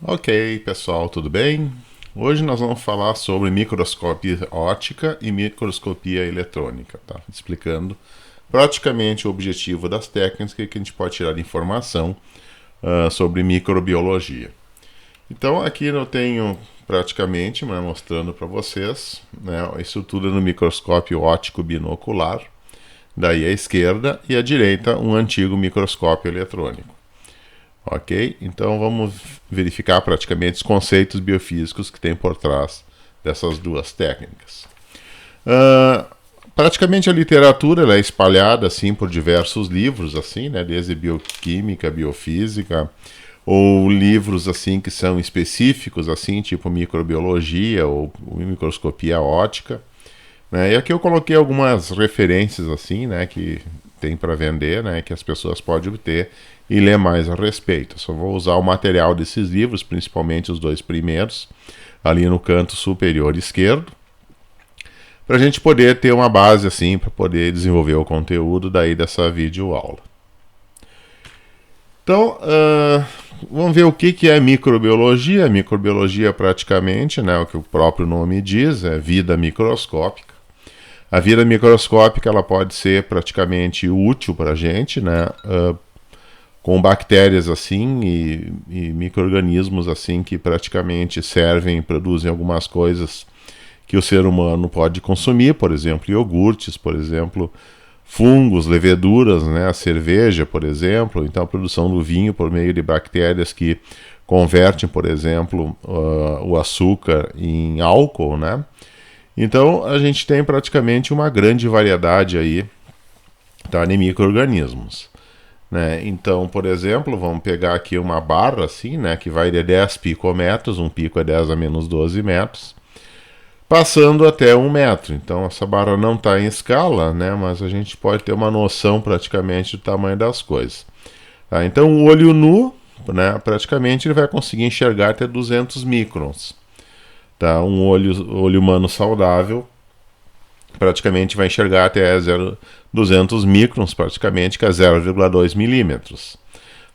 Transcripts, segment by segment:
Ok, pessoal, tudo bem? Hoje nós vamos falar sobre microscopia óptica e microscopia eletrônica, tá? Explicando praticamente o objetivo das técnicas que a gente pode tirar de informação sobre microbiologia. Então aqui eu tenho praticamente, mostrando para vocês, né, a estrutura do microscópio óptico binocular, daí à esquerda e à direita um antigo microscópio eletrônico. Ok? Então vamos verificar praticamente os conceitos biofísicos que tem por trás dessas duas técnicas. Praticamente a literatura ela é espalhada assim por diversos livros, assim, né, desde bioquímica, biofísica, ou livros assim que são específicos, assim, tipo microbiologia ou microscopia óptica. Né? E aqui eu coloquei algumas referências assim, né, que tem para vender, né, que as pessoas podem obter e ler mais a respeito. Só vou usar o material desses livros, principalmente os dois primeiros, ali no canto superior esquerdo, para a gente poder ter uma base assim para poder desenvolver o conteúdo daí dessa videoaula. Então, vamos ver o que é microbiologia. Microbiologia praticamente, né, o que o próprio nome diz, é vida microscópica. A vida microscópica ela pode ser praticamente útil para a gente, né, com bactérias assim e micro-organismos assim que praticamente servem, produzem algumas coisas que o ser humano pode consumir, por exemplo, iogurtes, por exemplo, fungos, leveduras, né, a cerveja, por exemplo, então a produção do vinho por meio de bactérias que convertem, por exemplo, o açúcar em álcool, né? Então a gente tem praticamente uma grande variedade aí, tá, de micro-organismos. Né? Então, por exemplo, vamos pegar aqui uma barra assim, né, que vai de 10 picometros, um pico é 10 a menos 12 metros, passando até 1 metro. Então essa barra não está em escala, né, mas a gente pode ter uma noção praticamente do tamanho das coisas. Tá? Então o olho nu, né, praticamente ele vai conseguir enxergar até 200 microns. Tá? Um olho humano saudável praticamente vai enxergar até 200 microns, praticamente, que é 0,2 milímetros.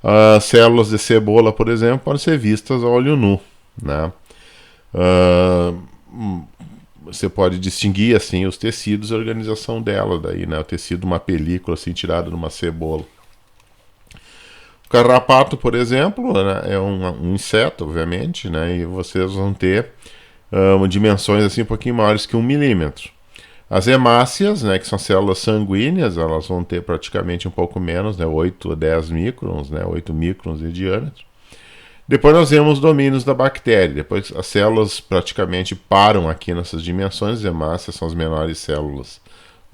As células de cebola, por exemplo, podem ser vistas a olho nu. Né? Você pode distinguir assim os tecidos e a organização dela, daí, né? O tecido, uma película assim, tirada de uma cebola. O carrapato, por exemplo, né, é um inseto, obviamente, né, e vocês vão ter dimensões assim um pouquinho maiores que 1 milímetro. As hemácias, né, que são células sanguíneas, elas vão ter praticamente um pouco menos, né, 8 a 10 microns, né, 8 microns de diâmetro. Depois nós vemos os domínios da bactéria. Depois as células praticamente param aqui nessas dimensões. As hemácias são as menores células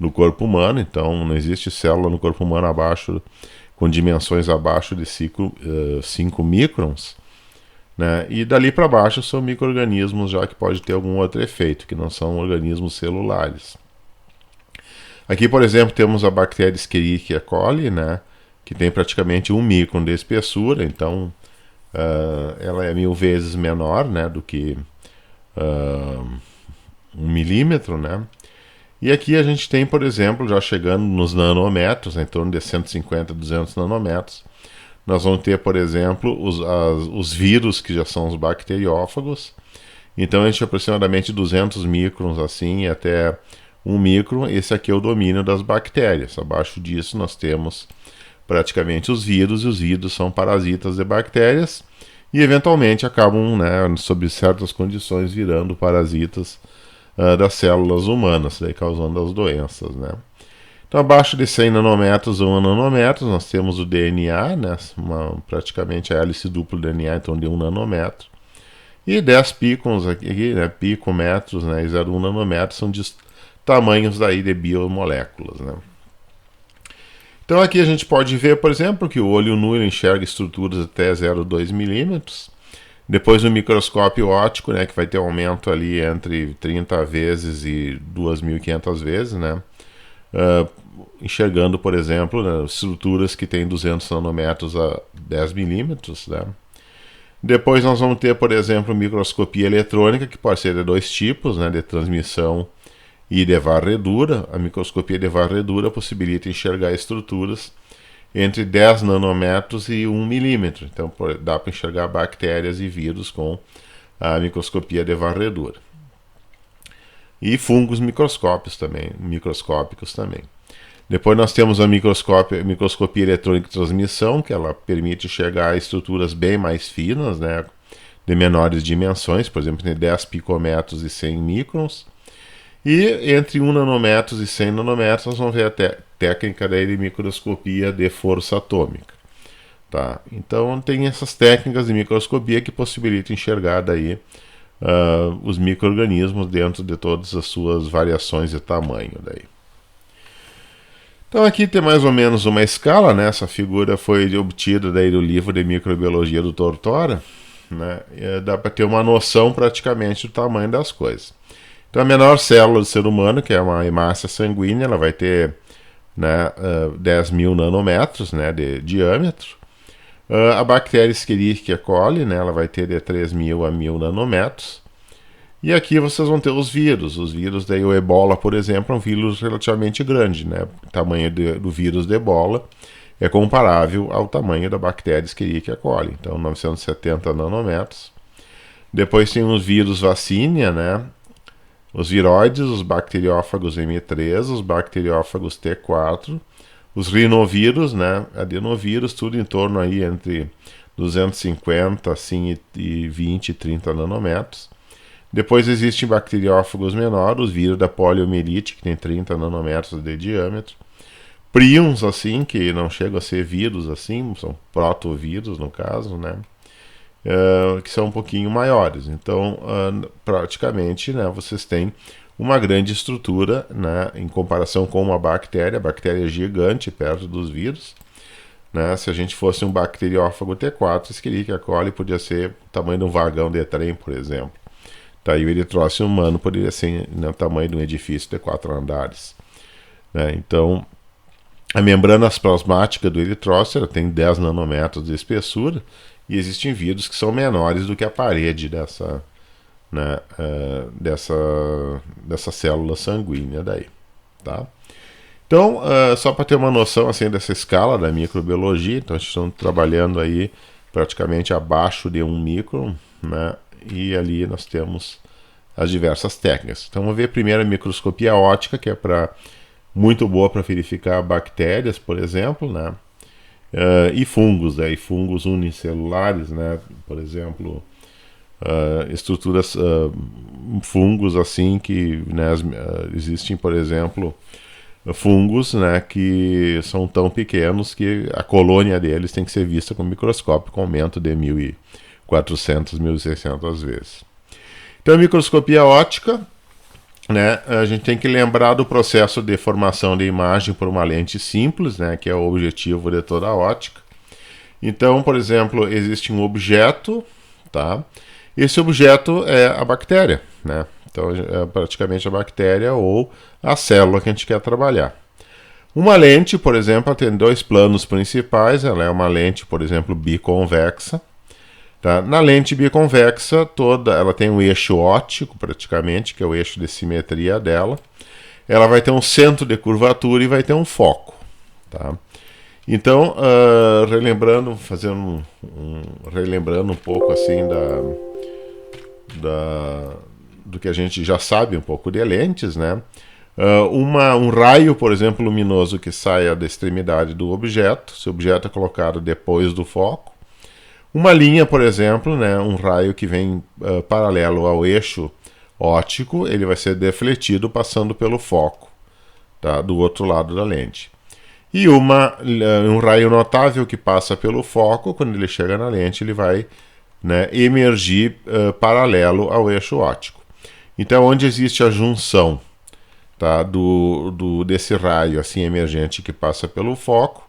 do corpo humano, então não existe célula no corpo humano abaixo, com dimensões abaixo de 5 microns. Né? E dali para baixo são micro-organismos já que pode ter algum outro efeito, que não são organismos celulares. Aqui, por exemplo, temos a bactéria Escherichia coli, né, que tem praticamente 1 micron de espessura, então ela é 1000 vezes menor, né, do que 1 milímetro, né? E aqui a gente tem, por exemplo, já chegando nos nanômetros, em torno de 150 a 200 nanômetros, nós vamos ter, por exemplo, os vírus, que já são os bacteriófagos. Então a gente tem aproximadamente 200 microns assim, até 1 micron. Esse aqui é o domínio das bactérias. Abaixo disso nós temos praticamente os vírus, e os vírus são parasitas de bactérias e eventualmente acabam, né, sob certas condições, virando parasitas das células humanas, daí causando as doenças. Né? Então, abaixo de 100 nanômetros ou 1 nanômetros, nós temos o DNA, né, praticamente a hélice duplo do DNA, então de 1 nanômetro. E 10 picons aqui, né, picometros, né, e 0,1 nanômetros são de tamanhos daí de biomoléculas. Né. Então aqui a gente pode ver, por exemplo, que o olho nu enxerga estruturas até 0,2 milímetros. Depois o microscópio óptico, né, que vai ter um aumento ali entre 30 vezes e 2.500 vezes, né, enxergando, por exemplo, né, estruturas que têm 200 nanômetros a 10 milímetros. Né. Depois nós vamos ter, por exemplo, microscopia eletrônica, que pode ser de dois tipos, né, de transmissão e de varredura. A microscopia de varredura possibilita enxergar estruturas entre 10 nanômetros e 1 milímetro. Então dá para enxergar bactérias e vírus com a microscopia de varredura. E fungos microscópicos também. Depois nós temos a microscopia eletrônica de transmissão, que ela permite enxergar estruturas bem mais finas, né, de menores dimensões, por exemplo, entre 10 picômetros e 100 microns. E entre 1 nanômetros e 100 nanômetros nós vamos ver a técnica da microscopia de força atômica. Tá? Então tem essas técnicas de microscopia que possibilitam enxergar daí os micro-organismos dentro de todas as suas variações de tamanho. Daí. Então aqui tem mais ou menos uma escala, né? Essa figura foi obtida daí do livro de microbiologia do Tortora, né? Dá para ter uma noção praticamente do tamanho das coisas. Então a menor célula do ser humano, que é uma hemácia sanguínea, ela vai ter, né, 10.000 nanômetros, né, de diâmetro. A bactéria Escherichia coli, né, ela vai ter de 3.000 a 1.000 nanômetros. E aqui vocês vão ter os vírus. Os vírus, daí o ebola, por exemplo, é um vírus relativamente grande, né? O tamanho do vírus de ebola é comparável ao tamanho da bactéria Escherichia coli, então 970 nanômetros. Depois tem os vírus vacínia, né? Os viroides, os bacteriófagos M3, os bacteriófagos T4, os rinovírus, né? Adenovírus, tudo em torno aí entre 250 assim, e 20 e 30 nanômetros. Depois existem bacteriófagos menores, os vírus da poliomielite, que tem 30 nanômetros de diâmetro. Prions, assim, que não chegam a ser vírus, assim, são protovírus, no caso, né? Que são um pouquinho maiores. Então, praticamente, né, vocês têm uma grande estrutura, né, em comparação com uma bactéria. A bactéria é gigante perto dos vírus. Né? Se a gente fosse um bacteriófago T4, Escherichia coli podia ser o tamanho de um vagão de trem, por exemplo. Tá, e o eritrócito humano poderia ser, né, o tamanho de um edifício de 4 andares. Né? Então, a membrana plasmática do eritrócito tem 10 nanômetros de espessura, e existem vírus que são menores do que a parede dessa, né, dessa célula sanguínea daí. Tá? Então, só para ter uma noção assim, dessa escala da microbiologia, então a gente está trabalhando aí praticamente abaixo de 1 micron, né? E ali nós temos as diversas técnicas. Então vamos ver primeiro a microscopia óptica, que é muito boa para verificar bactérias, por exemplo, né? E fungos, e fungos unicelulares, né? Por exemplo, estruturas, fungos assim que, né, existem, por exemplo, fungos, né, que são tão pequenos que a colônia deles tem que ser vista com microscópio com aumento de 1.400, 1.600 vezes. Então, a microscopia óptica, né, a gente tem que lembrar do processo de formação de imagem por uma lente simples, né, que é o objetivo de toda a óptica. Então, por exemplo, existe um objeto, tá? Esse objeto é a bactéria, né? Então, é praticamente a bactéria ou a célula que a gente quer trabalhar. Uma lente, por exemplo, tem 2 planos principais. Ela é uma lente, por exemplo, biconvexa. Tá? Na lente biconvexa, ela tem um eixo óptico, praticamente, que é o eixo de simetria dela. Ela vai ter um centro de curvatura e vai ter um foco. Tá? Então, relembrando um pouco assim do que a gente já sabe um pouco de lentes, né? Um raio, por exemplo, luminoso que saia da extremidade do objeto, se o objeto é colocado depois do foco. Uma linha, por exemplo, né, um raio que vem paralelo ao eixo óptico, ele vai ser defletido passando pelo foco, tá, do outro lado da lente. E um raio notável que passa pelo foco, quando ele chega na lente, ele vai, né, emergir paralelo ao eixo óptico. Então, onde existe a junção, tá, desse raio assim emergente que passa pelo foco,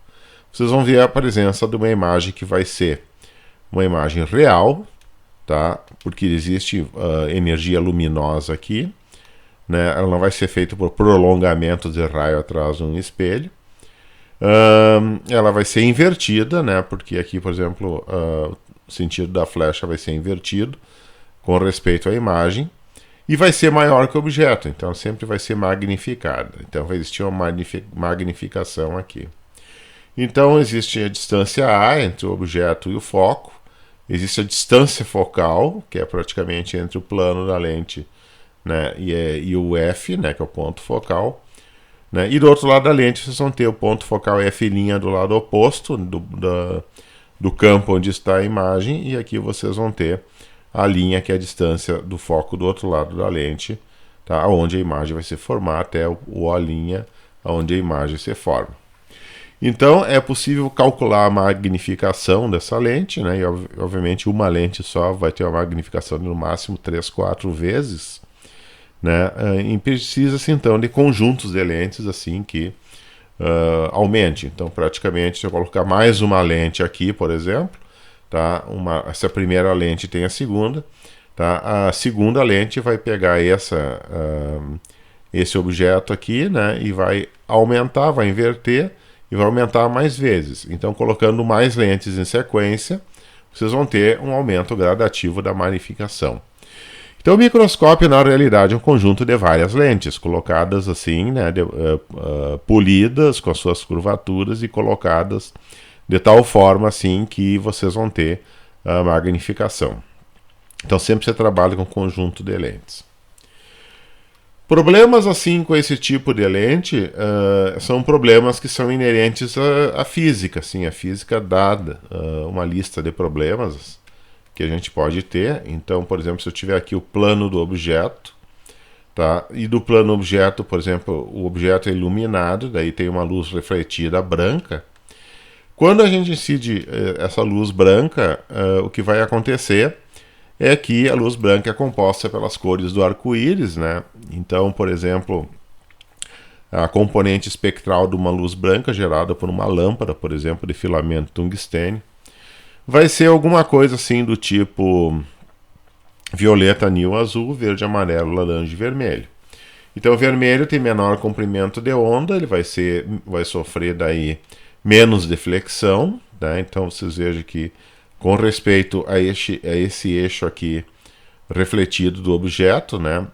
vocês vão ver a presença de uma imagem que vai ser uma imagem real, tá, porque existe energia luminosa aqui, né, ela não vai ser feita por prolongamento de raio atrás de um espelho. Ela vai ser invertida, né, porque aqui, por exemplo, o sentido da flecha vai ser invertido com respeito à imagem, e vai ser maior que o objeto, então sempre vai ser magnificada. Então vai existir uma magnificação aqui. Então existe a distância A entre o objeto e o foco, existe a distância focal, que é praticamente entre o plano da lente, né, e o F, né, que é o ponto focal, né, e do outro lado da lente vocês vão ter o ponto focal F' do lado oposto do campo onde está a imagem, e aqui vocês vão ter a linha que é a distância do foco do outro lado da lente, tá, onde a imagem vai se formar até o O', onde a imagem se forma. Então é possível calcular a magnificação dessa lente, né, e obviamente uma lente só vai ter uma magnificação de no máximo 3, 4 vezes, né, e precisa-se então de conjuntos de lentes assim que aumente. Então praticamente se eu colocar mais uma lente aqui, por exemplo, tá, essa primeira lente tem a segunda, tá, a segunda lente vai pegar esse objeto aqui, né, e vai aumentar, vai inverter e vai aumentar mais vezes. Então colocando mais lentes em sequência, vocês vão ter um aumento gradativo da magnificação. Então o microscópio na realidade é um conjunto de várias lentes colocadas assim, né, polidas com as suas curvaturas e colocadas de tal forma assim que vocês vão ter a magnificação. Então sempre você trabalha com um conjunto de lentes. Problemas assim com esse tipo de lente são problemas que são inerentes à física, assim, a física dada uma lista de problemas que a gente pode ter. Então, por exemplo, se eu tiver aqui o plano do objeto, tá? E do plano objeto, por exemplo, o objeto é iluminado, daí tem uma luz refletida branca. Quando a gente incide essa luz branca, o que vai acontecer é que a luz branca é composta pelas cores do arco-íris, né? Então, por exemplo, a componente espectral de uma luz branca gerada por uma lâmpada, por exemplo, de filamento tungstênio, vai ser alguma coisa assim do tipo violeta, anil, azul, verde, amarelo, laranja e vermelho. Então o vermelho tem menor comprimento de onda, ele vai sofrer daí menos deflexão, né? Então vocês vejam que com respeito a esse eixo aqui refletido do objeto, né,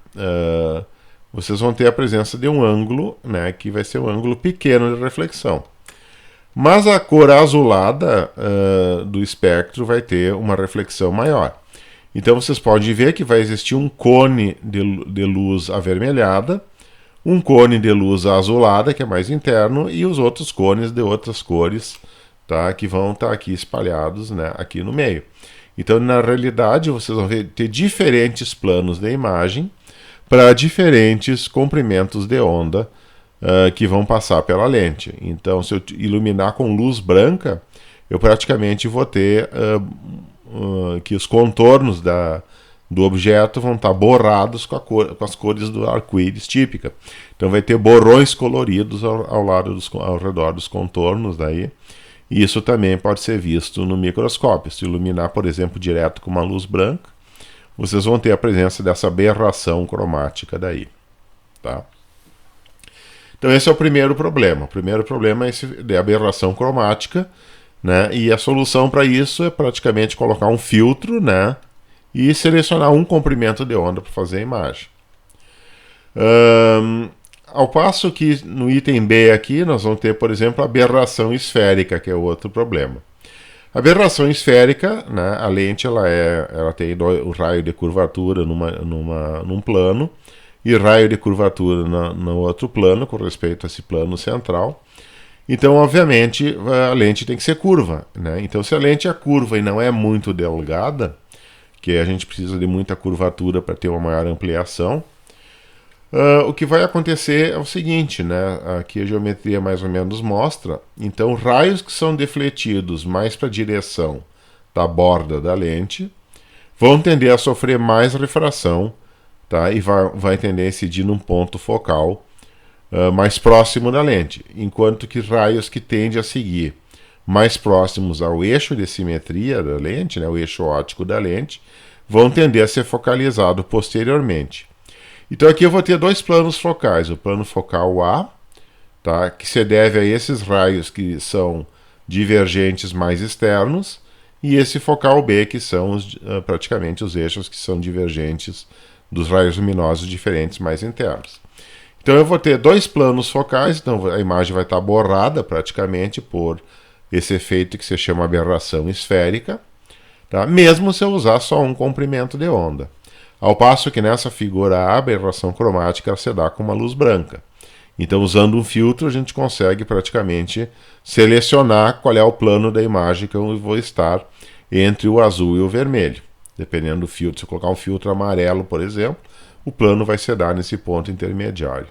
vocês vão ter a presença de um ângulo, né, que vai ser um ângulo pequeno de reflexão. Mas a cor azulada do espectro vai ter uma reflexão maior. Então vocês podem ver que vai existir um cone de luz avermelhada, um cone de luz azulada, que é mais interno, e os outros cones de outras cores, tá, que vão estar aqui espalhados, né, aqui no meio. Então, na realidade, vocês vão ter diferentes planos de imagem para diferentes comprimentos de onda que vão passar pela lente. Então, se eu iluminar com luz branca, eu praticamente vou ter que os contornos do objeto vão estar borrados com as cores do arco-íris típica. Então vai ter borrões coloridos ao redor dos contornos daí. E isso também pode ser visto no microscópio. Se iluminar, por exemplo, direto com uma luz branca, vocês vão ter a presença dessa aberração cromática daí. Tá? Então esse é o primeiro problema. O primeiro problema é esse de aberração cromática, né? E a solução para isso é praticamente colocar um filtro, né, e selecionar um comprimento de onda para fazer a imagem. Ao passo que no item B aqui nós vamos ter, por exemplo, a aberração esférica, que é outro problema. A aberração esférica, né, a lente ela tem o raio de curvatura num plano e raio de curvatura no outro plano, com respeito a esse plano central. Então, obviamente, a lente tem que ser curva, né? Então, se a lente é curva e não é muito delgada, que a gente precisa de muita curvatura para ter uma maior ampliação, o que vai acontecer é o seguinte, né? Aqui a geometria mais ou menos mostra. Então, raios que são defletidos mais para a direção da borda da lente vão tender a sofrer mais refração, tá? E vai tender a incidir num ponto focal mais próximo da lente, enquanto que raios que tendem a seguir mais próximos ao eixo de simetria da lente, né, o eixo óptico da lente, vão tender a ser focalizados posteriormente. Então aqui eu vou ter dois planos focais, o plano focal A, tá, que se deve a esses raios que são divergentes mais externos, e esse focal B, que são praticamente os eixos que são divergentes dos raios luminosos diferentes mais internos. Então eu vou ter dois planos focais, então a imagem vai estar borrada praticamente por esse efeito que se chama aberração esférica, tá? Mesmo se eu usar só um comprimento de onda. Ao passo que nessa figura a aberração cromática se dá com uma luz branca. Então, usando um filtro, a gente consegue praticamente selecionar qual é o plano da imagem que eu vou estar entre o azul e o vermelho. Dependendo do filtro, se eu colocar um filtro amarelo, por exemplo, o plano vai se dar nesse ponto intermediário.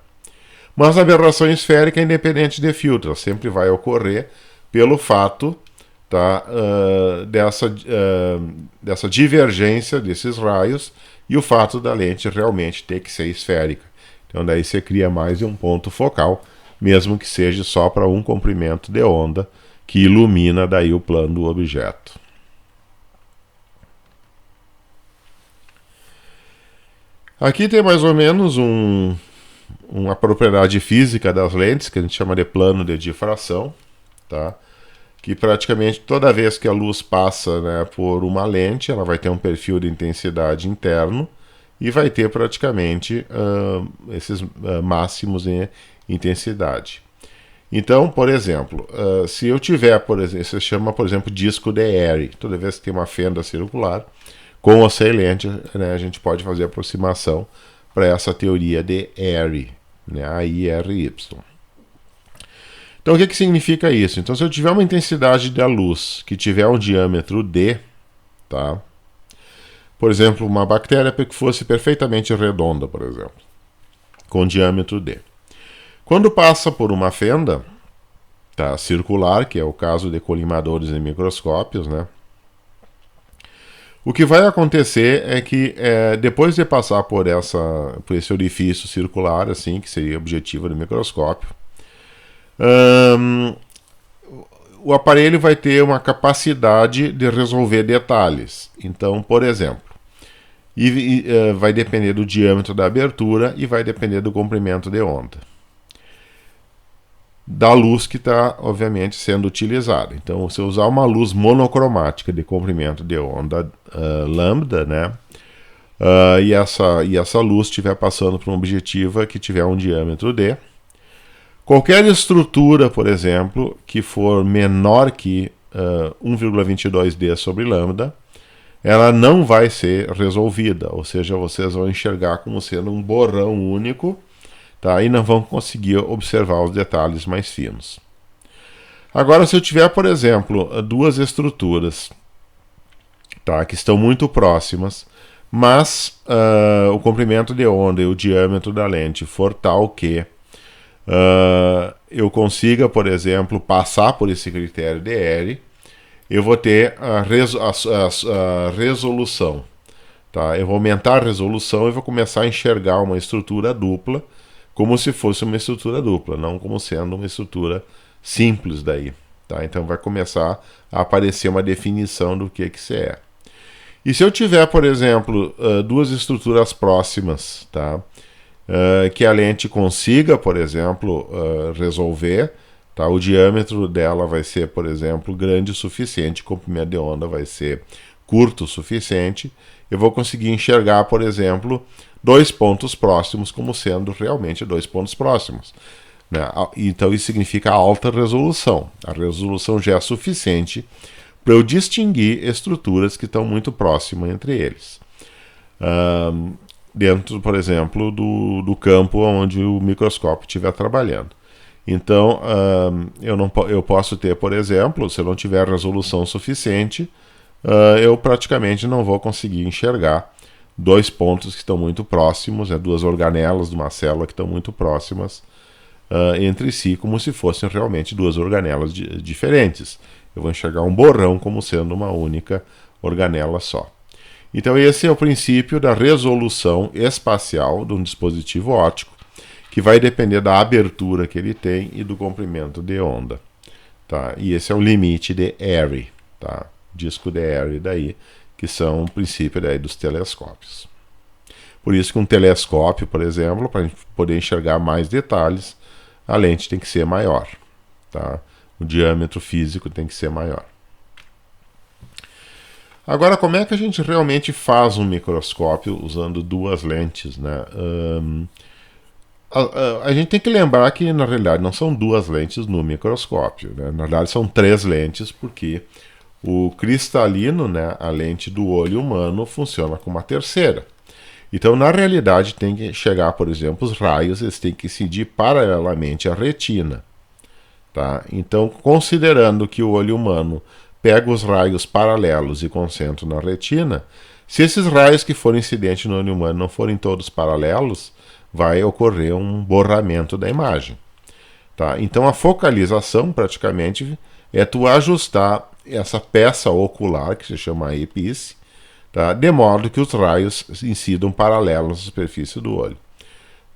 Mas a aberração esférica é independente de filtro, ela sempre vai ocorrer pelo fato, tá, dessa divergência desses raios e o fato da lente realmente ter que ser esférica. Então daí você cria mais de um ponto focal, mesmo que seja só para um comprimento de onda que ilumina daí o plano do objeto. Aqui tem mais ou menos uma propriedade física das lentes, que a gente chama de plano de difração, tá? Que praticamente toda vez que a luz passa, né, por uma lente, ela vai ter um perfil de intensidade interno e vai ter praticamente esses máximos em intensidade. Então, por exemplo, se eu tiver, por exemplo, isso se chama, por exemplo, disco de Airy. Toda vez que tem uma fenda circular, com ou sem lente, né, a gente pode fazer aproximação para essa teoria de Airy, né, A-I-R-Y. Então, o que significa isso? Então, se eu tiver uma intensidade da luz que tiver um diâmetro D, tá? Por exemplo, uma bactéria que fosse perfeitamente redonda, por exemplo, com diâmetro D. Quando passa por uma fenda, tá, circular, que é o caso de colimadores em microscópios, né? O que vai acontecer é que depois de passar por esse orifício circular, assim, que seria o objetivo do microscópio, o aparelho vai ter uma capacidade de resolver detalhes. Então, por exemplo, vai depender do diâmetro da abertura e vai depender do comprimento de onda, da luz que está, obviamente, sendo utilizada. Então, se eu usar uma luz monocromática de comprimento de onda lambda, né, e essa luz estiver passando por uma objetiva que tiver um diâmetro D, qualquer estrutura, por exemplo, que for menor que 1,22D sobre lambda, ela não vai ser resolvida, ou seja, vocês vão enxergar como sendo um borrão único, tá? E não vão conseguir observar os detalhes mais finos. Agora, se eu tiver, por exemplo, duas estruturas, tá, que estão muito próximas, mas o comprimento de onda e o diâmetro da lente for tal que eu consiga, por exemplo, passar por esse critério de Airy, eu vou ter a resolução. Tá? Eu vou aumentar a resolução e vou começar a enxergar uma estrutura dupla como se fosse uma estrutura dupla, não como sendo uma estrutura simples daí. Tá? Então vai começar a aparecer uma definição do que isso é. E se eu tiver, por exemplo, duas estruturas próximas, tá? Que a lente consiga, por exemplo, resolver, tá? O diâmetro dela vai ser, por exemplo, grande o suficiente, o comprimento de onda vai ser curto o suficiente, eu vou conseguir enxergar, por exemplo, dois pontos próximos como sendo realmente dois pontos próximos, né? Então isso significa alta resolução. A resolução já é suficiente para eu distinguir estruturas que estão muito próximas entre eles. Dentro, por exemplo, do campo onde o microscópio estiver trabalhando. Então, eu posso ter, por exemplo, se eu não tiver resolução suficiente, eu praticamente não vou conseguir enxergar dois pontos que estão muito próximos, duas organelas de uma célula que estão muito próximas entre si, como se fossem realmente duas organelas diferentes. Eu vou enxergar um borrão como sendo uma única organela só. Então esse é o princípio da resolução espacial de um dispositivo óptico, que vai depender da abertura que ele tem e do comprimento de onda. Tá? E esse é o limite de Airy, tá? Disco de Airy daí, que são o princípio daí dos telescópios. Por isso que um telescópio, por exemplo, para a gente poder enxergar mais detalhes, a lente tem que ser maior. Tá? O diâmetro físico tem que ser maior. Agora, como é que a gente realmente faz um microscópio usando duas lentes, né? A gente tem que lembrar que, na realidade, não são duas lentes no microscópio, né? Na verdade, são três lentes, porque o cristalino, né, a lente do olho humano, funciona com uma terceira. Então, na realidade, tem que chegar, por exemplo, os raios, eles têm que incidir paralelamente à retina. Tá? Então, considerando que o olho humano pega os raios paralelos e concentra na retina, se esses raios que forem incidentes no olho humano não forem todos paralelos, vai ocorrer um borramento da imagem. Tá? Então, a focalização, praticamente, é tu ajustar essa peça ocular, que se chama epíce, tá? De modo que os raios incidam paralelos na superfície do olho.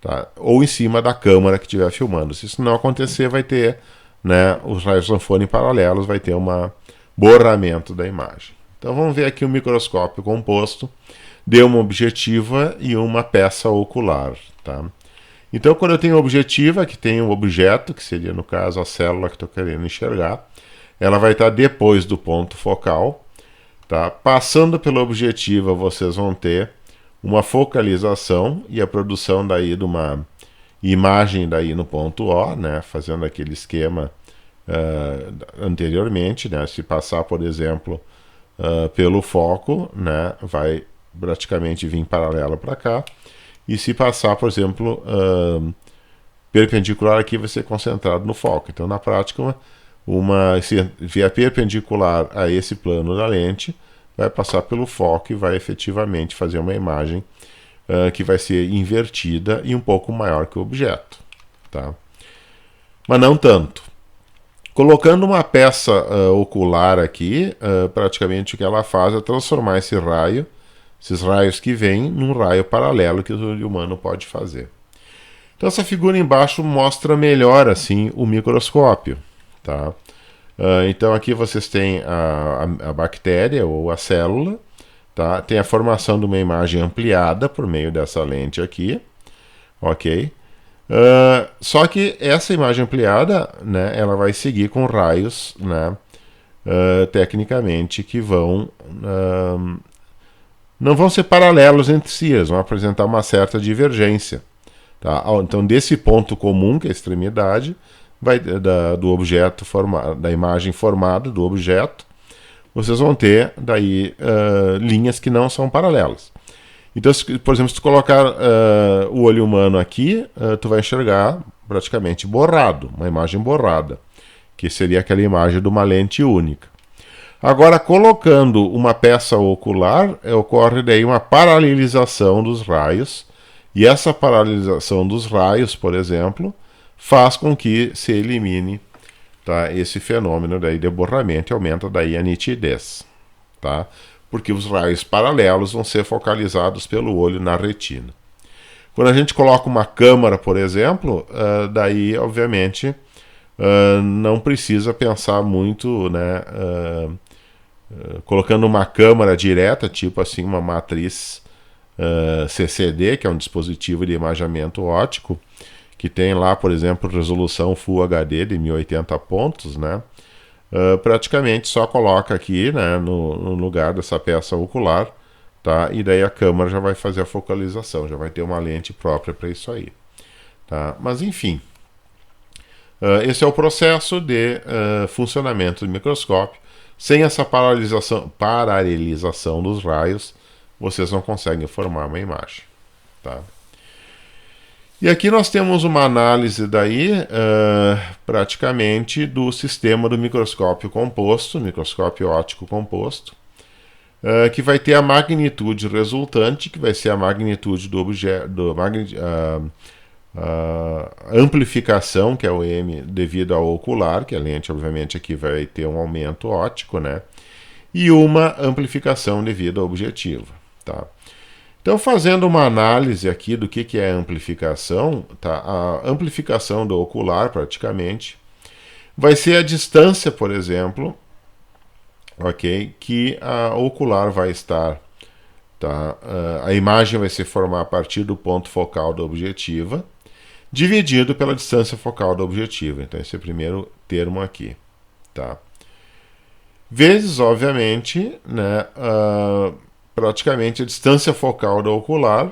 Tá? Ou em cima da câmera que estiver filmando. Se isso não acontecer, vai ter, né, os raios não forem paralelos, vai ter um borramento da imagem. Então vamos ver aqui o microscópio composto de uma objetiva e uma peça ocular. Tá? Então, quando eu tenho objetiva, que tem um objeto, que seria no caso a célula que estou querendo enxergar, ela vai estar depois do ponto focal. Tá? Passando pela objetiva, vocês vão ter uma focalização e a produção daí de uma imagem daí no ponto O, né? Fazendo aquele esquema anteriormente, né? Se passar, por exemplo, pelo foco, né? Vai praticamente vir paralelo para cá. E se passar, por exemplo, perpendicular aqui, vai ser concentrado no foco. Então, na prática, se vier perpendicular a esse plano da lente, vai passar pelo foco e vai efetivamente fazer uma imagem que vai ser invertida e um pouco maior que o objeto. Tá? Mas não tanto. Colocando uma peça ocular aqui, praticamente o que ela faz é transformar esses raios que vêm, num raio paralelo que o olho humano pode fazer. Então essa figura embaixo mostra melhor assim o microscópio. Tá? Então aqui vocês têm a bactéria ou a célula, tá? Tem a formação de uma imagem ampliada por meio dessa lente aqui, ok? Só que essa imagem ampliada, né, ela vai seguir com raios, né, tecnicamente que não vão ser paralelos entre si, eles vão apresentar uma certa divergência. Tá? Então desse ponto comum, que é a extremidade, do objeto da imagem formada do objeto, vocês vão ter daí linhas que não são paralelas. Então, por exemplo, se tu colocar o olho humano aqui, tu vai enxergar praticamente borrado, uma imagem borrada, que seria aquela imagem de uma lente única. Agora, colocando uma peça ocular, ocorre daí uma paralelização dos raios, e essa paralelização dos raios, por exemplo, faz com que se elimine, tá, esse fenômeno daí de borramento e aumenta daí a nitidez. Tá? Porque os raios paralelos vão ser focalizados pelo olho na retina. Quando a gente coloca uma câmera, por exemplo, daí, obviamente, não precisa pensar muito, né, colocando uma câmera direta, tipo assim, uma matriz CCD, que é um dispositivo de imaginamento óptico, que tem lá, por exemplo, resolução Full HD de 1080 pontos, né? Praticamente só coloca aqui, né, no lugar dessa peça ocular, tá? E daí a câmera já vai fazer a focalização, já vai ter uma lente própria para isso aí. Tá? Mas enfim, esse é o processo de funcionamento do microscópio. Sem essa paralelização dos raios, vocês não conseguem formar uma imagem. Tá? E aqui nós temos uma análise daí, praticamente, do sistema do microscópio composto, microscópio óptico composto, que vai ter a magnitude resultante, que vai ser a magnitude do objeto, amplificação, que é o M, devido ao ocular, que a lente, obviamente, aqui vai ter um aumento óptico, né? E uma amplificação devido ao objetivo, tá? Então, fazendo uma análise aqui do que é amplificação, tá? A amplificação do ocular, praticamente, vai ser a distância, por exemplo, ok, que a ocular vai estar, tá? A imagem vai se formar a partir do ponto focal da objetiva, dividido pela distância focal da objetiva. Então, esse é o primeiro termo aqui, tá? Vezes, obviamente, né, praticamente a distância focal da ocular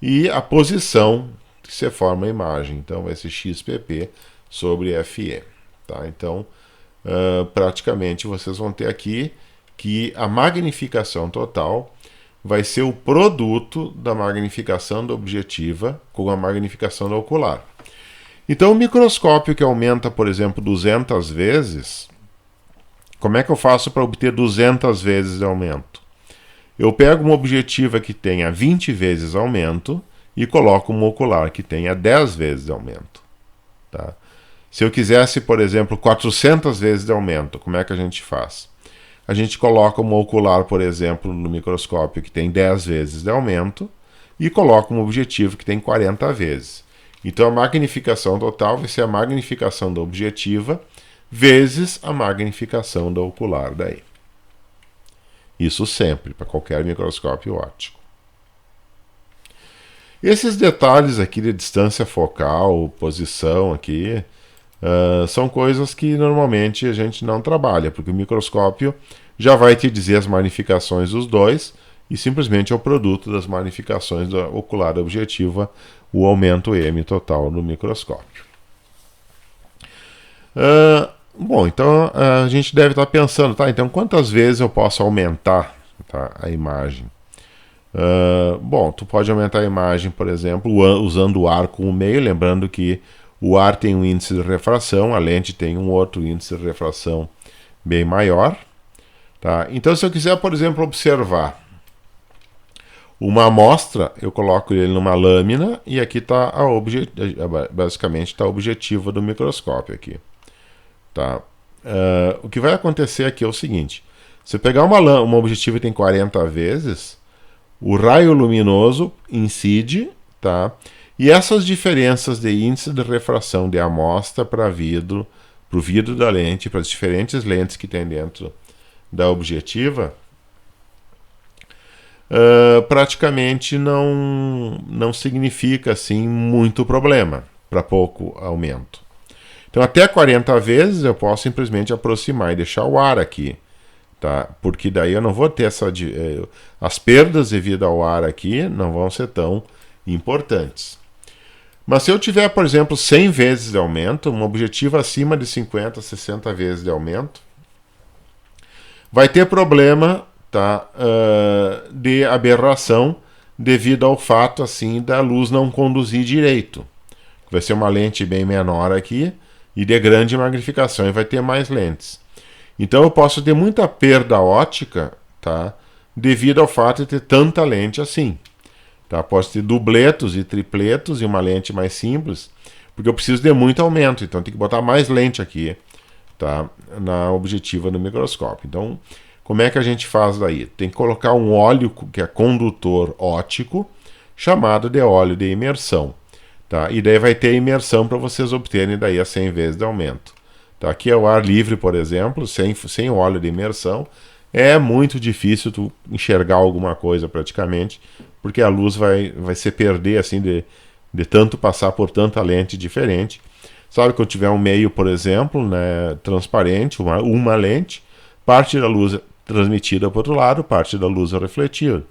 e a posição, que você forma a imagem. Então vai ser XPP sobre FE. Tá? Então, praticamente vocês vão ter aqui que a magnificação total vai ser o produto da magnificação da objetiva com a magnificação da ocular. Então, o microscópio que aumenta, por exemplo, 200 vezes, como é que eu faço para obter 200 vezes de aumento? Eu pego uma objetiva que tenha 20 vezes aumento e coloco uma ocular que tenha 10 vezes de aumento. Tá? Se eu quisesse, por exemplo, 400 vezes de aumento, como é que a gente faz? A gente coloca uma ocular, por exemplo, no microscópio que tem 10 vezes de aumento e coloca um objetivo que tem 40 vezes. Então a magnificação total vai ser a magnificação da objetiva vezes a magnificação da ocular daí. Isso sempre, para qualquer microscópio óptico. Esses detalhes aqui de distância focal, posição aqui, são coisas que normalmente a gente não trabalha, porque o microscópio já vai te dizer as magnificações dos dois e simplesmente é o produto das magnificações da ocular objetiva, o aumento M total no microscópio. Bom, então a gente deve estar pensando, tá? Então quantas vezes eu posso aumentar, tá, a imagem? Bom, tu pode aumentar a imagem, por exemplo, usando o ar com o meio, lembrando que o ar tem um índice de refração, a lente tem um outro índice de refração bem maior. Tá? Então, se eu quiser, por exemplo, observar uma amostra, eu coloco ele numa lâmina e aqui está basicamente está a objetiva do microscópio aqui. Tá? O que vai acontecer aqui é o seguinte: se eu pegar uma objetiva que tem 40 vezes, o raio luminoso incide, tá? E essas diferenças de índice de refração de amostra para vidro, para o vidro da lente, para as diferentes lentes que tem dentro da objetiva, praticamente não significa assim muito problema para pouco aumento. Então até 40 vezes eu posso simplesmente aproximar e deixar o ar aqui, tá? Porque daí eu não vou ter as perdas devido ao ar aqui não vão ser tão importantes. Mas se eu tiver, por exemplo, 100 vezes de aumento, um objetivo acima de 50, 60 vezes de aumento, vai ter problema, tá, de aberração devido ao fato assim da luz não conduzir direito. Vai ser uma lente bem menor aqui e de grande magnificação e vai ter mais lentes. Então eu posso ter muita perda óptica, tá, devido ao fato de ter tanta lente assim. Tá? Posso ter dubletos e tripletos e uma lente mais simples, porque eu preciso de muito aumento, então tem que botar mais lente aqui, tá, na objetiva do microscópio. Então, como é que a gente faz daí? Tem que colocar um óleo que é condutor óptico, chamado de óleo de imersão. Tá? E daí vai ter imersão para vocês obterem daí a 100 vezes de aumento. Tá? Aqui é o ar livre, por exemplo, sem óleo de imersão. É muito difícil tu enxergar alguma coisa praticamente, porque a luz vai se perder assim de tanto passar por tanta lente diferente. Sabe, quando tiver um meio, por exemplo, né, transparente, uma lente, parte da luz é transmitida para o outro lado, parte da luz é refletida.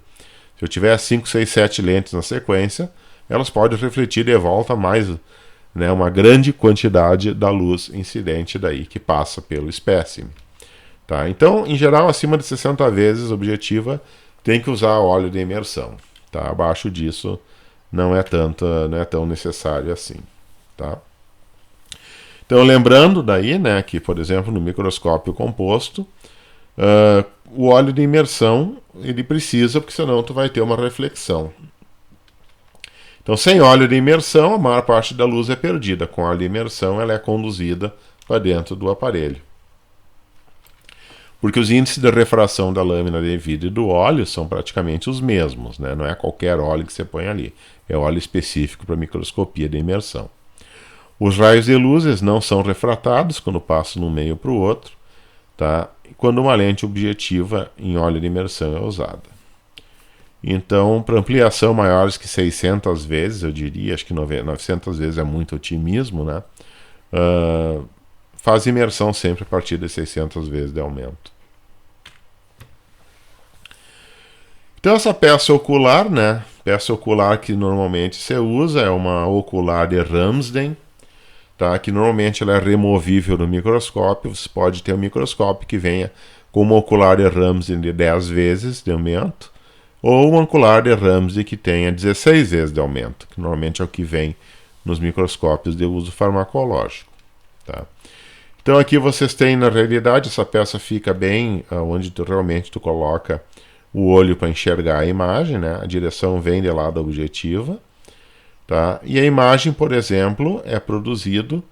Se eu tiver 5, 6, 7 lentes na sequência, elas podem refletir de volta mais, né, uma grande quantidade da luz incidente daí que passa pelo espécime. Tá? Então, em geral, acima de 60 vezes objetiva tem que usar óleo de imersão. Tá? Abaixo disso não é tão necessário assim. Tá? Então, lembrando daí, né, que, por exemplo, no microscópio composto, o óleo de imersão ele precisa, porque senão tu vai ter uma reflexão. Então, sem óleo de imersão, a maior parte da luz é perdida. Com óleo de imersão, ela é conduzida para dentro do aparelho. Porque os índices de refração da lâmina de vidro e do óleo são praticamente os mesmos, né? Não é qualquer óleo que você põe ali. É óleo específico para microscopia de imersão. Os raios de luz não são refratados quando passam de um meio para o outro, tá? Quando uma lente objetiva em óleo de imersão é usada. Então, para ampliação maiores que 600 vezes, eu diria, acho que 900 vezes é muito otimismo, né? Faz imersão sempre a partir de 600 vezes de aumento. Então essa peça ocular, né, peça ocular que normalmente você usa é uma ocular de Ramsden, tá? Que normalmente ela é removível no microscópio. Você pode ter um microscópio que venha com uma ocular de Ramsden de 10 vezes de aumento, ou uma ocular de Ramsden que tenha 16 vezes de aumento, que normalmente é o que vem nos microscópios de uso farmacológico, tá? Então aqui vocês têm, na realidade, essa peça fica bem onde realmente tu coloca o olho para enxergar a imagem, né? A direção vem de lá da objetiva, tá? E a imagem, por exemplo, é produzido,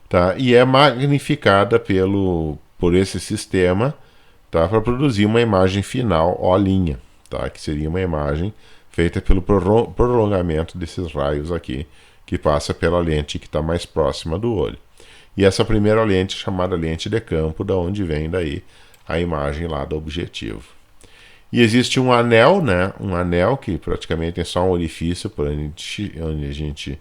tá? E é magnificada por esse sistema, tá? Para produzir uma imagem final O', tá? Que seria uma imagem feita pelo prolongamento desses raios aqui, que passa pela lente que está mais próxima do olho. E essa primeira lente é chamada lente de campo, da onde vem daí a imagem lá do objetivo. E existe um anel, né? Um anel que praticamente é só um orifício por onde a gente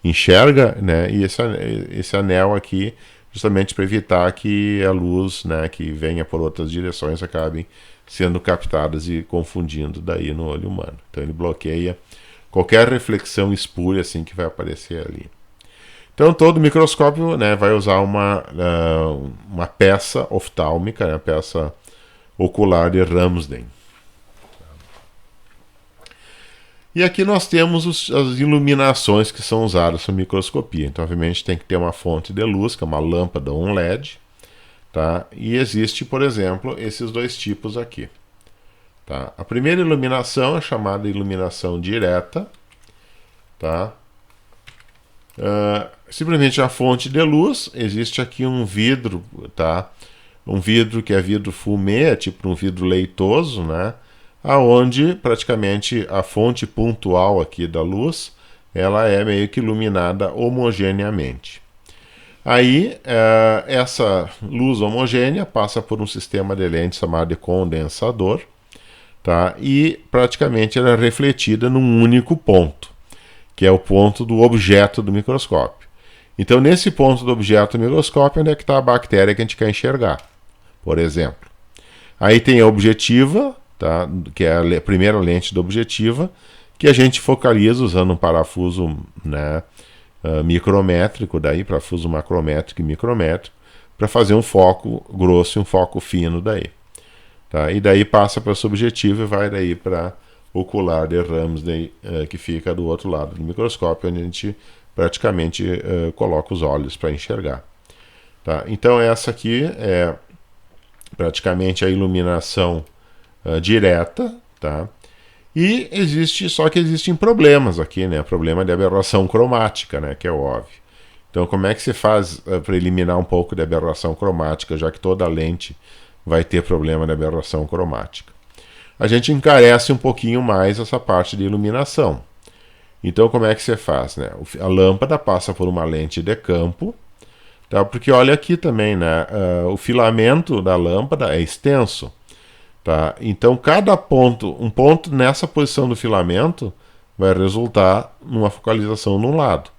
enxerga, né? E esse anel aqui, justamente para evitar que a luz, né, que venha por outras direções acabe sendo captadas e confundindo daí no olho humano. Então ele bloqueia qualquer reflexão espúria assim que vai aparecer ali. Então todo microscópio, né, vai usar uma peça oftálmica, né, peça ocular de Ramsden. E aqui nós temos as iluminações que são usadas na microscopia. Então, obviamente, tem que ter uma fonte de luz, que é uma lâmpada ou um LED. Tá? E existe, por exemplo, esses dois tipos aqui. Tá? A primeira iluminação é chamada iluminação direta. Tá? Simplesmente a fonte de luz. Existe aqui um vidro, tá? Um vidro que é vidro fumê, é tipo um vidro leitoso, né? Aonde praticamente a fonte pontual aqui da luz, ela é meio que iluminada homogeneamente. Aí, essa luz homogênea passa por um sistema de lente chamado de condensador, tá? E praticamente ela é refletida num único ponto, que é o ponto do objeto do microscópio. Então, nesse ponto do objeto do microscópio, onde é que está a bactéria que a gente quer enxergar, por exemplo. Aí tem a objetiva, tá? Que é a primeira lente da objetiva, que a gente focaliza usando um parafuso, né, micrométrico, daí parafuso macrométrico e micrométrico, para fazer um foco grosso e um foco fino daí. Tá? E daí passa para essa objetiva e vai daí para ocular de Ramsden, que fica do outro lado do microscópio, onde a gente praticamente coloca os olhos para enxergar. Tá? Então essa aqui é praticamente a iluminação direta, tá? E só que existem problemas aqui, né? Problema de aberração cromática, né? Que é óbvio. Então, como é que se faz para eliminar um pouco de aberração cromática, já que toda lente vai ter problema de aberração cromática? A gente encarece um pouquinho mais essa parte de iluminação. Então, como é que você faz, né? A lâmpada passa por uma lente de campo, tá? Porque olha aqui também, né? O filamento da lâmpada é extenso. Tá? Então, um ponto nessa posição do filamento vai resultar numa focalização num lado.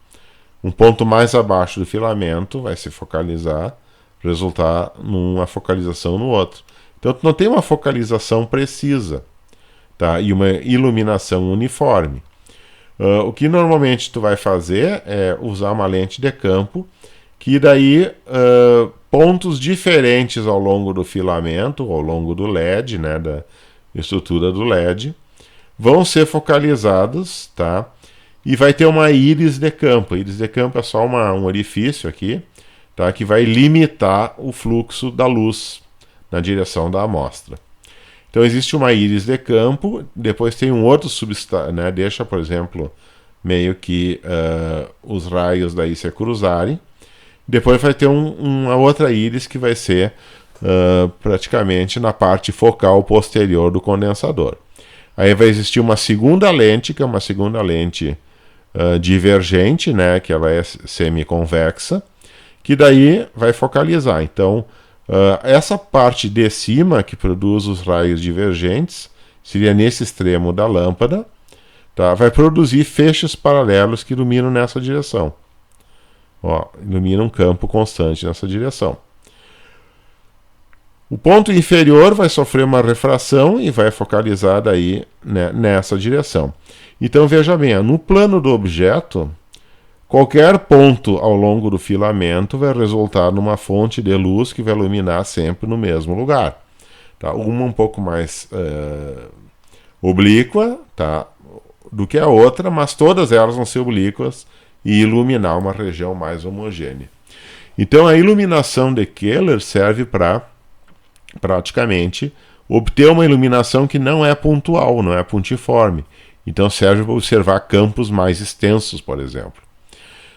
Um ponto mais abaixo do filamento vai se resultar numa focalização no outro. Então, tu não tem uma focalização precisa, tá? E uma iluminação uniforme. O que normalmente tu vai fazer é usar uma lente de campo, que daí pontos diferentes ao longo do filamento, ao longo do LED, né, da estrutura do LED, vão ser focalizados, tá? E vai ter uma íris de campo. A íris de campo é só um orifício aqui, tá? Que vai limitar o fluxo da luz na direção da amostra. Então existe uma íris de campo, depois tem um outro substrato, né? Deixa, por exemplo, meio que os raios daí se cruzarem. Depois vai ter uma outra íris que vai ser praticamente na parte focal posterior do condensador. Aí vai existir uma segunda lente, que é uma segunda lente divergente, né, que ela é semiconvexa, que daí vai focalizar. Então, essa parte de cima, que produz os raios divergentes, seria nesse extremo da lâmpada, tá, vai produzir feixes paralelos que iluminam nessa direção. Ó, ilumina um campo constante nessa direção. O ponto inferior vai sofrer uma refração e vai focalizar daí, né, nessa direção. Então veja bem, no plano do objeto, qualquer ponto ao longo do filamento vai resultar numa fonte de luz que vai iluminar sempre no mesmo lugar. Tá? Uma um pouco mais oblíqua, tá, do que a outra, mas todas elas vão ser oblíquas e iluminar uma região mais homogênea. Então a iluminação de Keller serve para praticamente obter uma iluminação que não é pontual, não é pontiforme. Então serve para observar campos mais extensos, por exemplo.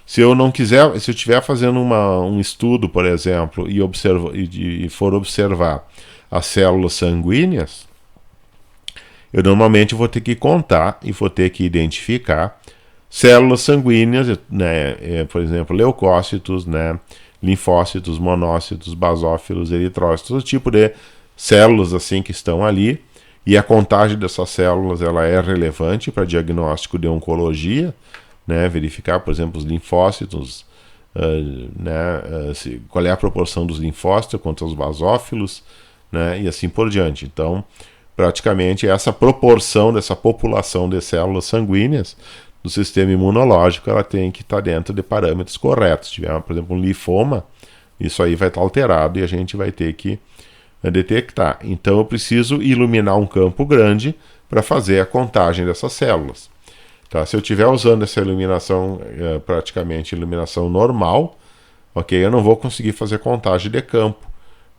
Se eu não quiser, se eu estiver fazendo um estudo, por exemplo, e for observar as células sanguíneas, eu normalmente vou ter que contar e vou ter que identificar células sanguíneas, né, por exemplo, leucócitos, né, linfócitos, monócitos, basófilos, eritrócitos, todo tipo de células assim que estão ali, e a contagem dessas células ela é relevante para diagnóstico de oncologia, né, verificar, por exemplo, os linfócitos, qual é a proporção dos linfócitos contra os basófilos, né, e assim por diante. Então, praticamente essa proporção dessa população de células sanguíneas do sistema imunológico, ela tem que estar dentro de parâmetros corretos. Se tiver, por exemplo, um linfoma, isso aí vai estar alterado e a gente vai ter que detectar. Então eu preciso iluminar um campo grande para fazer a contagem dessas células. Tá? Se eu estiver usando essa iluminação, praticamente iluminação normal, ok, eu não vou conseguir fazer contagem de campo,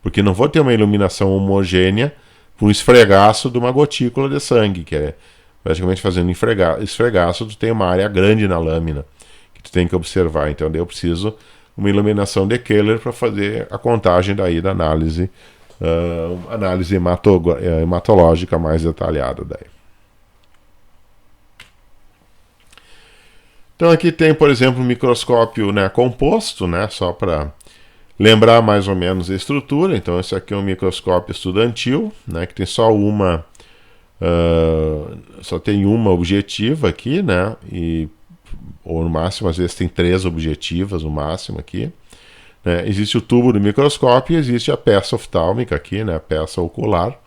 porque não vou ter uma iluminação homogênea por um esfregaço de uma gotícula de sangue, que é praticamente fazendo esfregaço, tu tem uma área grande na lâmina que tu tem que observar. Então daí eu preciso uma iluminação de Keller para fazer a contagem daí da análise, análise hematológica mais detalhada daí. Então aqui tem, por exemplo, um microscópio, né, composto, né, só para lembrar mais ou menos a estrutura. Então esse aqui é um microscópio estudantil, né, que tem só uma objetiva aqui, né? Ou no máximo, às vezes tem 3 objetivas no máximo aqui. Né? Existe o tubo do microscópio e existe a peça oftálmica aqui, né? A peça ocular.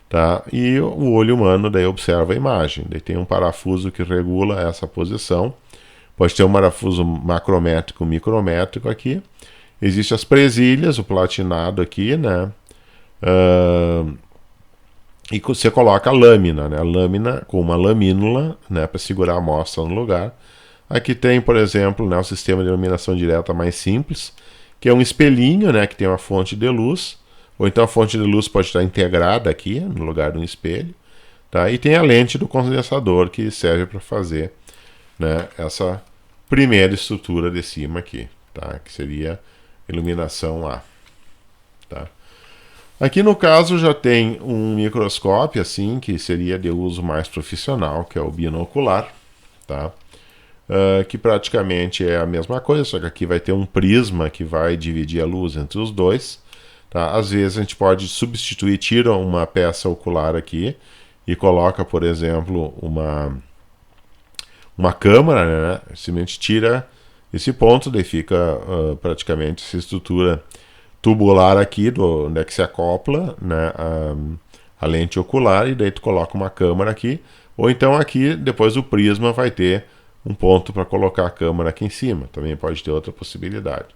Tá? E o olho humano daí observa a imagem. Daí tem um parafuso que regula essa posição. Pode ter um parafuso macrométrico, micrométrico aqui. Existem as presilhas, o platinado aqui, né? E você coloca a lâmina, né? A lâmina com uma lamínula, né, para segurar a amostra no lugar. Aqui tem, por exemplo, né, o sistema de iluminação direta mais simples, que é um espelhinho, né, que tem uma fonte de luz, ou então a fonte de luz pode estar integrada aqui, no lugar de um espelho. Tá? E tem a lente do condensador, que serve para fazer, né, essa primeira estrutura de cima aqui, tá? Que seria iluminação A. Tá? Aqui no caso já tem um microscópio assim, que seria de uso mais profissional, que é o binocular, tá? Que praticamente é a mesma coisa, só que aqui vai ter um prisma que vai dividir a luz entre os dois. Tá? Às vezes a gente pode substituir, tira uma peça ocular aqui e coloca, por exemplo, uma câmara, né? Simplesmente tira esse ponto, daí fica praticamente essa estrutura tubular aqui, onde é que se acopla, né, a lente ocular, e daí tu coloca uma câmera aqui, ou então aqui, depois o prisma vai ter um ponto para colocar a câmera aqui em cima, também pode ter outra possibilidade.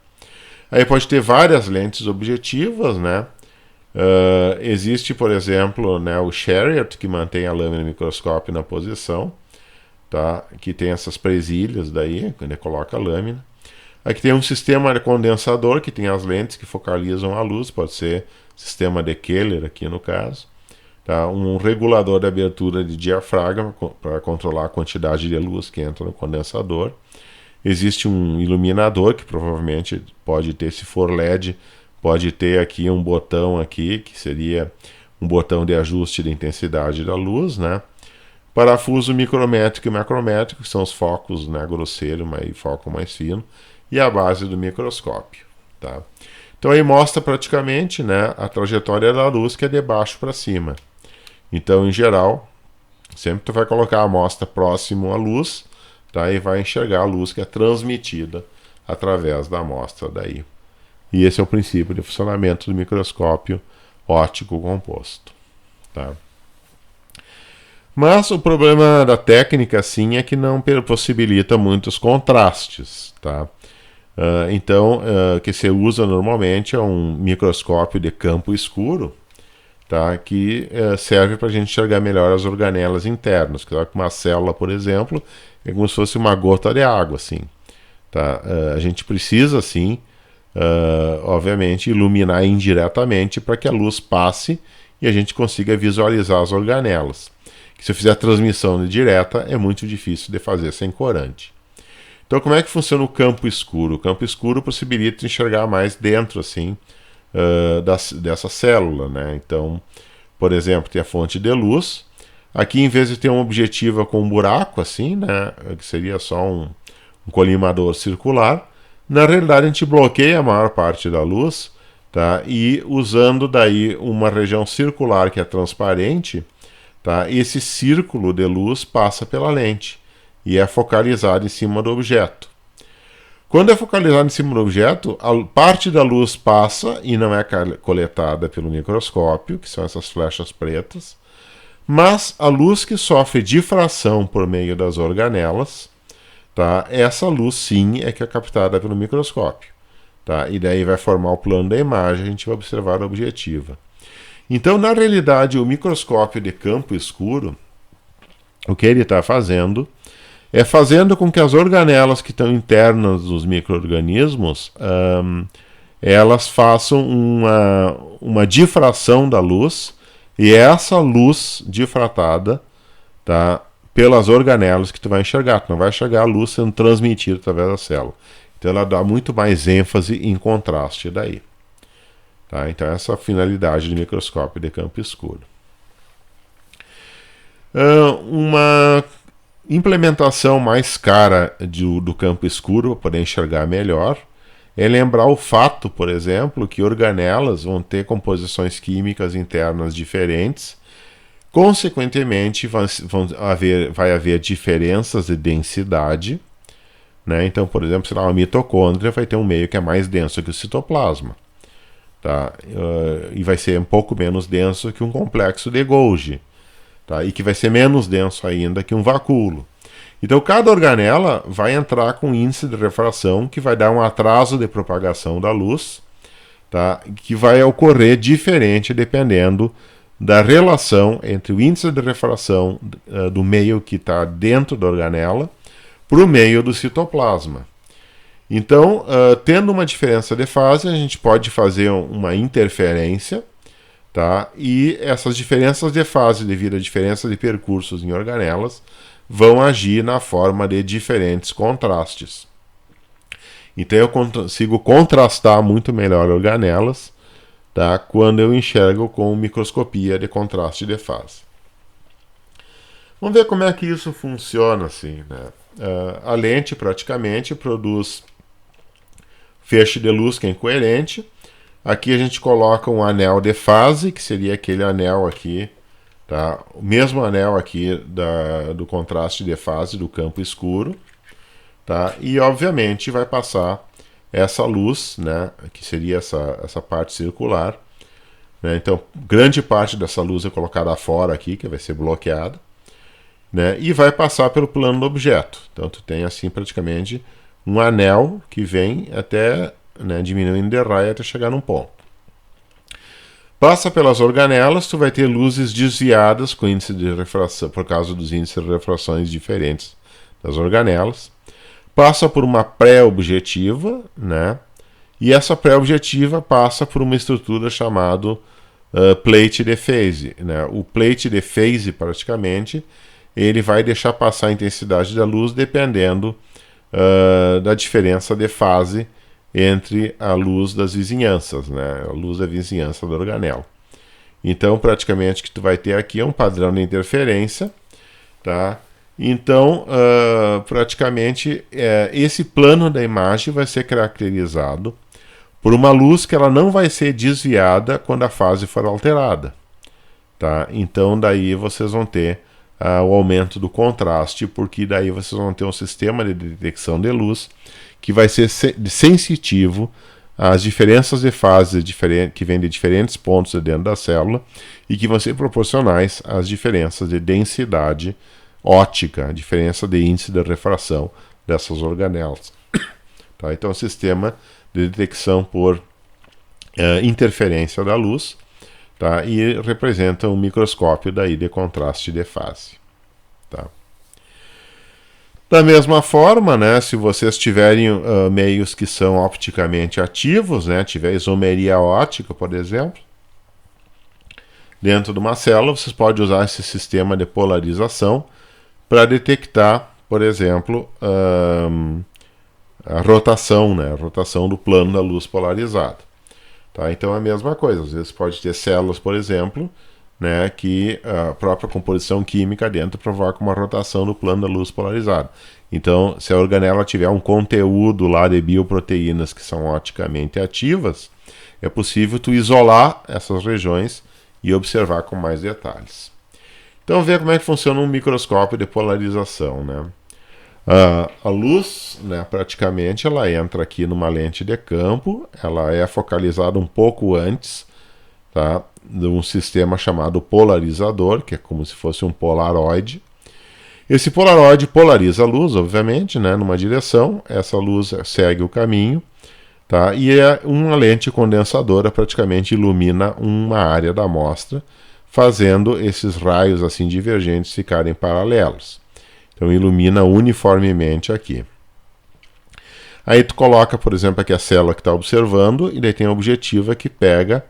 Aí pode ter várias lentes objetivas, né, existe, por exemplo, né, o Sharriott, que mantém a lâmina do microscópio na posição, tá, que tem essas presilhas daí, quando ele coloca a lâmina. Aqui tem um sistema de condensador que tem as lentes que focalizam a luz, pode ser sistema de Keller aqui no caso. Tá? Um regulador de abertura de diafragma para controlar a quantidade de luz que entra no condensador. Existe um iluminador que provavelmente pode ter, se for LED, pode ter aqui um botão aqui, que seria um botão de ajuste de intensidade da luz, né? Parafuso micrométrico e macrométrico, que são os focos, né, grosseiro e foco mais fino, e a base do microscópio. Tá? Então aí mostra praticamente, né, a trajetória da luz, que é de baixo para cima. Então, em geral, sempre tu vai colocar a amostra próximo à luz, tá? E vai enxergar a luz que é transmitida através da amostra daí. E esse é o princípio de funcionamento do microscópio óptico composto. Tá? Mas o problema da técnica, sim, é que não possibilita muitos contrastes. Tá? Então, o que se usa normalmente é um microscópio de campo escuro, tá? Que serve para a gente enxergar melhor as organelas internas. Que uma célula, por exemplo, é como se fosse uma gota de água. Assim, tá? A gente precisa, sim, obviamente, iluminar indiretamente para que a luz passe e a gente consiga visualizar as organelas. Se eu fizer transmissão direta, é muito difícil de fazer sem corante. Então, como é que funciona o campo escuro? O campo escuro possibilita enxergar mais dentro, assim, dessa célula, né? Então, por exemplo, tem a fonte de luz. Aqui, em vez de ter uma objetiva com um buraco, assim, né? Que seria só um colimador circular, na realidade a gente bloqueia a maior parte da luz, tá? E usando daí uma região circular que é transparente, tá? Esse círculo de luz passa pela lente e é focalizado em cima do objeto. Quando é focalizado em cima do objeto, a parte da luz passa e não é coletada pelo microscópio, que são essas flechas pretas, mas a luz que sofre difração por meio das organelas, tá? Essa luz sim é que é captada pelo microscópio. Tá? E daí vai formar o plano da imagem, a gente vai observar a objetiva. Então, na realidade, o microscópio de campo escuro, o que ele está fazendo é fazendo com que as organelas que estão internas dos micro-organismos elas façam uma difração da luz, e essa luz difratada, tá, pelas organelas que tu vai enxergar. Tu não vai enxergar a luz sendo transmitida através da célula. Então ela dá muito mais ênfase em contraste daí. Tá? Então essa é a finalidade do microscópio de campo escuro. Uma implementação mais cara do campo escuro para poder enxergar melhor é lembrar o fato, por exemplo, que organelas vão ter composições químicas internas diferentes. Consequentemente, vai haver diferenças de densidade, né? Então, por exemplo, sei lá, uma mitocôndria vai ter um meio que é mais denso que o citoplasma, tá? E vai ser um pouco menos denso que um complexo de Golgi, tá? E que vai ser menos denso ainda que um vacúolo. Então, cada organela vai entrar com índice de refração que vai dar um atraso de propagação da luz, tá? Que vai ocorrer diferente dependendo da relação entre o índice de refração do meio que está dentro da organela para o meio do citoplasma. Então, tendo uma diferença de fase, a gente pode fazer uma interferência, tá? E essas diferenças de fase, devido à diferença de percursos em organelas, vão agir na forma de diferentes contrastes. Então eu consigo contrastar muito melhor organelas, tá? Quando eu enxergo com microscopia de contraste de fase. Vamos ver como é que isso funciona assim, né? A lente praticamente produz feixe de luz que é incoerente. Aqui a gente coloca um anel de fase, que seria aquele anel aqui, tá? O mesmo anel aqui do contraste de fase do campo escuro, tá? E obviamente vai passar essa luz, né? Que seria essa parte circular, né? Então grande parte dessa luz é colocada fora aqui, que vai ser bloqueada, né? E vai passar pelo plano do objeto. Então tu tem assim praticamente um anel que vem até, né, diminuindo de raio até chegar num ponto. Passa pelas organelas, tu vai ter luzes desviadas com índice de refração, por causa dos índices de refrações diferentes das organelas. Passa por uma pré-objetiva, né? E essa pré-objetiva passa por uma estrutura chamada plate de phase, né? O plate de phase, praticamente, ele vai deixar passar a intensidade da luz dependendo da diferença de fase entre a luz das vizinhanças, né? A luz da vizinhança da organela. Então, praticamente, o que tu vai ter aqui é um padrão de interferência, tá? Então, praticamente, esse plano da imagem vai ser caracterizado por uma luz que ela não vai ser desviada quando a fase for alterada, tá? Então, daí vocês vão ter o aumento do contraste, porque daí vocês vão ter um sistema de detecção de luz que vai ser sensitivo as diferenças de fase que vêm de diferentes pontos dentro da célula e que vão ser proporcionais às diferenças de densidade óptica, a diferença de índice de refração dessas organelas. Tá? Então, é um sistema de detecção por interferência da luz, tá? E representa um microscópio daí de contraste de fase. Tá? Da mesma forma, né, se vocês tiverem meios que são opticamente ativos, né, tiver isomeria óptica, por exemplo, dentro de uma célula, vocês podem usar esse sistema de polarização para detectar, por exemplo, a rotação, né, a rotação do plano da luz polarizada. Tá? Então é a mesma coisa, às vezes pode ter células, por exemplo, né, que a própria composição química dentro provoca uma rotação do plano da luz polarizada. Então, se a organela tiver um conteúdo lá de bioproteínas que são opticamente ativas, é possível tu isolar essas regiões e observar com mais detalhes. Então, ver como é que funciona um microscópio de polarização, né? A luz, né, praticamente, ela entra aqui numa lente de campo, ela é focalizada um pouco antes, tá, de um sistema chamado polarizador, que é como se fosse um polaroide. Esse polaroide polariza a luz, obviamente, né, numa direção, essa luz segue o caminho, tá, e uma lente condensadora praticamente ilumina uma área da amostra, fazendo esses raios assim divergentes ficarem paralelos. Então ilumina uniformemente aqui. Aí tu coloca, por exemplo, aqui a célula que está observando, e daí tem a objetiva que pega,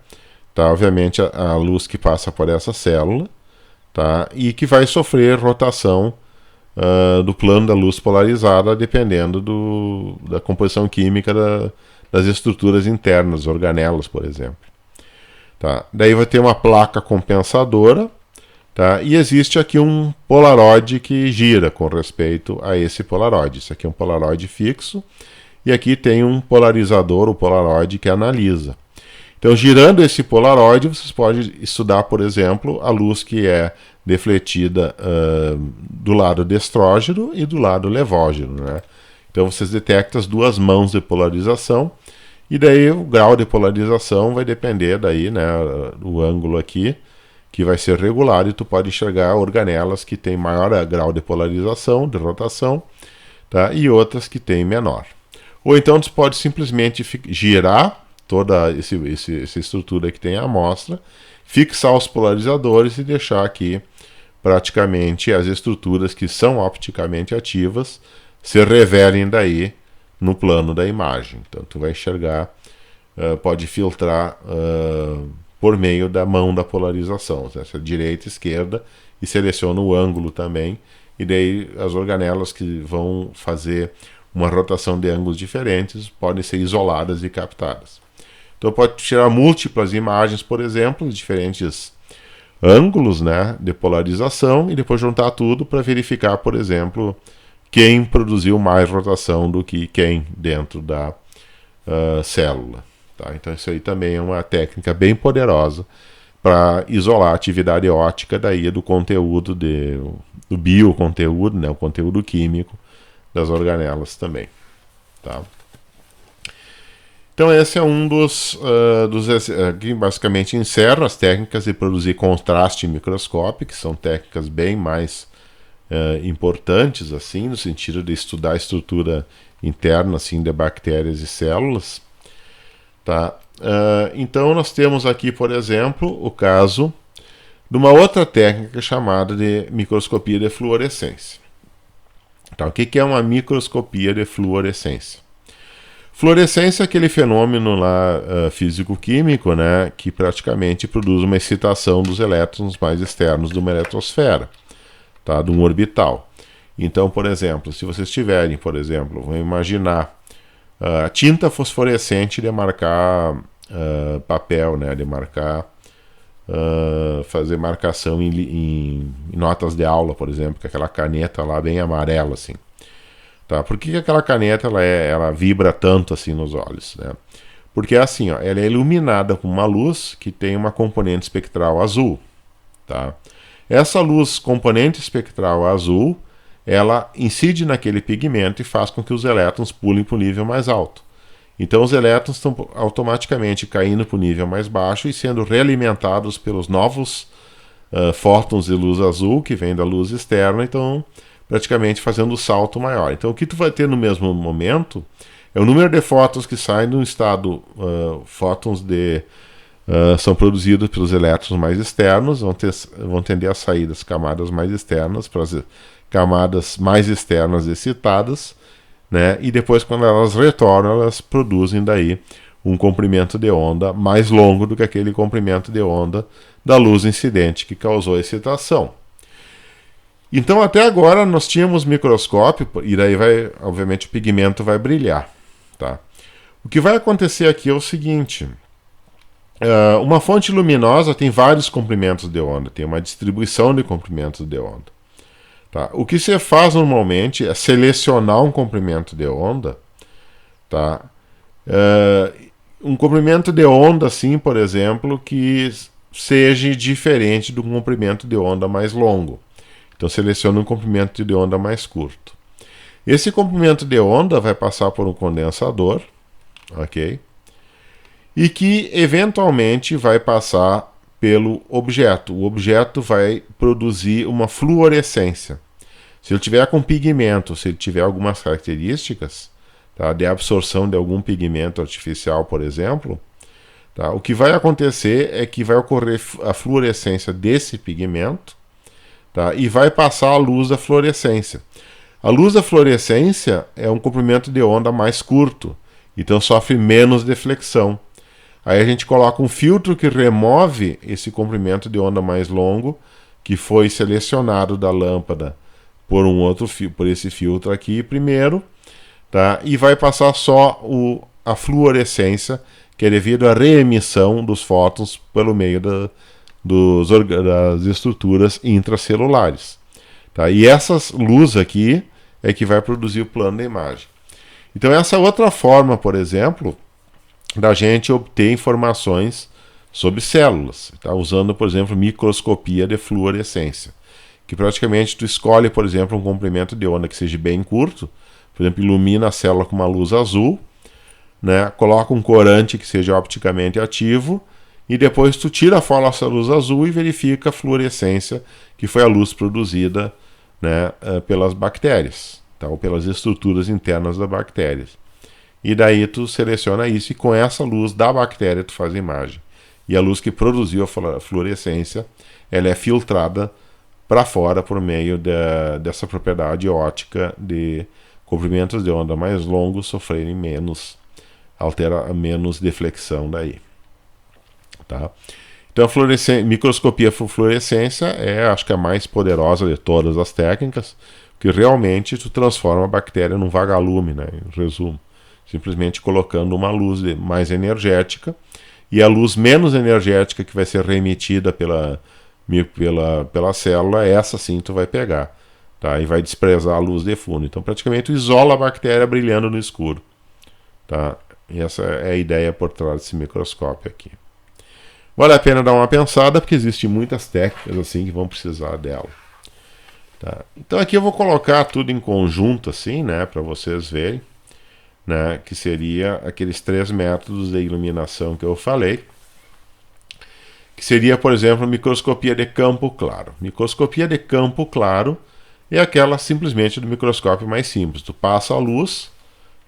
tá, obviamente, a luz que passa por essa célula, tá, e que vai sofrer rotação do plano da luz polarizada, dependendo da composição química das estruturas internas, organelas, por exemplo. Tá. Daí vai ter uma placa compensadora, tá? E existe aqui um polaroide que gira com respeito a esse polaroide. Isso aqui é um polaroide fixo, e aqui tem um polarizador, o polaroide, que analisa. Então, girando esse polaroide, vocês podem estudar, por exemplo, a luz que é defletida do lado destrógeno e do lado levógeno, né? Então, vocês detectam as duas mãos de polarização, e daí o grau de polarização vai depender daí, né, do ângulo aqui, que vai ser regular, e tu pode enxergar organelas que têm maior grau de polarização, de rotação, tá, e outras que têm menor. Ou então tu pode simplesmente girar toda essa estrutura que tem a amostra, fixar os polarizadores e deixar aqui praticamente as estruturas que são opticamente ativas se revelem daí no plano da imagem. Então tu vai enxergar, pode filtrar por meio da mão da polarização, essa direita e esquerda, e seleciona o ângulo também, e daí as organelas que vão fazer uma rotação de ângulos diferentes podem ser isoladas e captadas. Então pode tirar múltiplas imagens, por exemplo, de diferentes ângulos, né, de polarização, e depois juntar tudo para verificar, por exemplo, quem produziu mais rotação do que quem dentro da célula. Tá? Então isso aí também é uma técnica bem poderosa para isolar a atividade óptica daí do conteúdo, do bioconteúdo, né, o conteúdo químico das organelas também. Tá? Então esse é um dos que basicamente encerra as técnicas de produzir contraste microscópico, que são técnicas bem mais importantes, assim, no sentido de estudar a estrutura interna assim, de bactérias e células. Tá? Então nós temos aqui, por exemplo, o caso de uma outra técnica chamada de microscopia de fluorescência. Tá? O que é uma microscopia de fluorescência? Fluorescência é aquele fenômeno lá físico-químico, né, que praticamente produz uma excitação dos elétrons mais externos de uma eletrosfera, tá, de um orbital. Então, por exemplo, se vocês tiverem, por exemplo, vamos imaginar tinta fosforescente de marcar papel, né, de marcar, fazer marcação em notas de aula, por exemplo, com aquela caneta lá bem amarela, assim. Tá? Por que aquela caneta ela vibra tanto assim nos olhos? Né? Porque assim, ó, ela é iluminada com uma luz que tem uma componente espectral azul. Tá? Essa luz componente espectral azul, ela incide naquele pigmento e faz com que os elétrons pulem para um nível mais alto. Então os elétrons estão automaticamente caindo para o nível mais baixo e sendo realimentados pelos novos fótons de luz azul que vem da luz externa, então praticamente fazendo o salto maior. Então o que tu vai ter no mesmo momento é o número de fótons que saem do estado, fótons são produzidos pelos elétrons mais externos, vão tender a sair das camadas mais externas para as camadas mais externas excitadas, né? E depois, quando elas retornam, elas produzem daí um comprimento de onda mais longo do que aquele comprimento de onda da luz incidente que causou a excitação. Então, até agora, nós tínhamos microscópio, e daí obviamente, o pigmento vai brilhar. Tá? O que vai acontecer aqui é o seguinte: uma fonte luminosa tem vários comprimentos de onda, tem uma distribuição de comprimentos de onda. Tá? O que se faz normalmente é selecionar um comprimento de onda, tá? Um comprimento de onda, assim, por exemplo, que seja diferente do comprimento de onda mais longo. Então seleciona um comprimento de onda mais curto. Esse comprimento de onda vai passar por um condensador, ok? E que eventualmente vai passar pelo objeto. O objeto vai produzir uma fluorescência. Se ele tiver com pigmento, se ele tiver algumas características, tá, de absorção de algum pigmento artificial, por exemplo, tá, o que vai acontecer é que vai ocorrer a fluorescência desse pigmento, tá, e vai passar a luz da fluorescência. A luz da fluorescência é um comprimento de onda mais curto, então sofre menos deflexão. Aí a gente coloca um filtro que remove esse comprimento de onda mais longo, que foi selecionado da lâmpada por esse filtro aqui primeiro, tá? E vai passar só a fluorescência, que é devido à reemissão dos fótons pelo meio das estruturas intracelulares. Tá? E essa luz aqui é que vai produzir o plano da imagem. Então essa outra forma, por exemplo, da gente obter informações sobre células, tá? Usando, por exemplo, microscopia de fluorescência, que praticamente tu escolhe, por exemplo, um comprimento de onda que seja bem curto, por exemplo, ilumina a célula com uma luz azul, né? Coloca um corante que seja opticamente ativo e depois tu tira fora essa luz azul e verifica a fluorescência, que foi a luz produzida, né, pelas bactérias, tá? Ou pelas estruturas internas das bactérias. E daí tu seleciona isso e com essa luz da bactéria tu faz a imagem. E a luz que produziu a fluorescência, ela é filtrada para fora por meio dessa propriedade óptica de comprimentos de onda mais longos sofrerem menos deflexão daí. Tá? Então a microscopia por fluorescência é, acho que a mais poderosa de todas as técnicas, que realmente tu transforma a bactéria num vagalume, né, em resumo. Simplesmente colocando uma luz mais energética, e a luz menos energética que vai ser reemitida pela célula, essa sim tu vai pegar, tá? E vai desprezar a luz de fundo. Então praticamente tu isola a bactéria brilhando no escuro. Tá? E essa é a ideia por trás desse microscópio aqui. Vale a pena dar uma pensada, porque existem muitas técnicas assim que vão precisar dela. Tá? Então aqui eu vou colocar tudo em conjunto assim, né, para vocês verem. Né, que seria aqueles 3 métodos de iluminação que eu falei, que seria, por exemplo, microscopia de campo claro. Microscopia de campo claro é aquela simplesmente do microscópio mais simples. Tu passa a luz,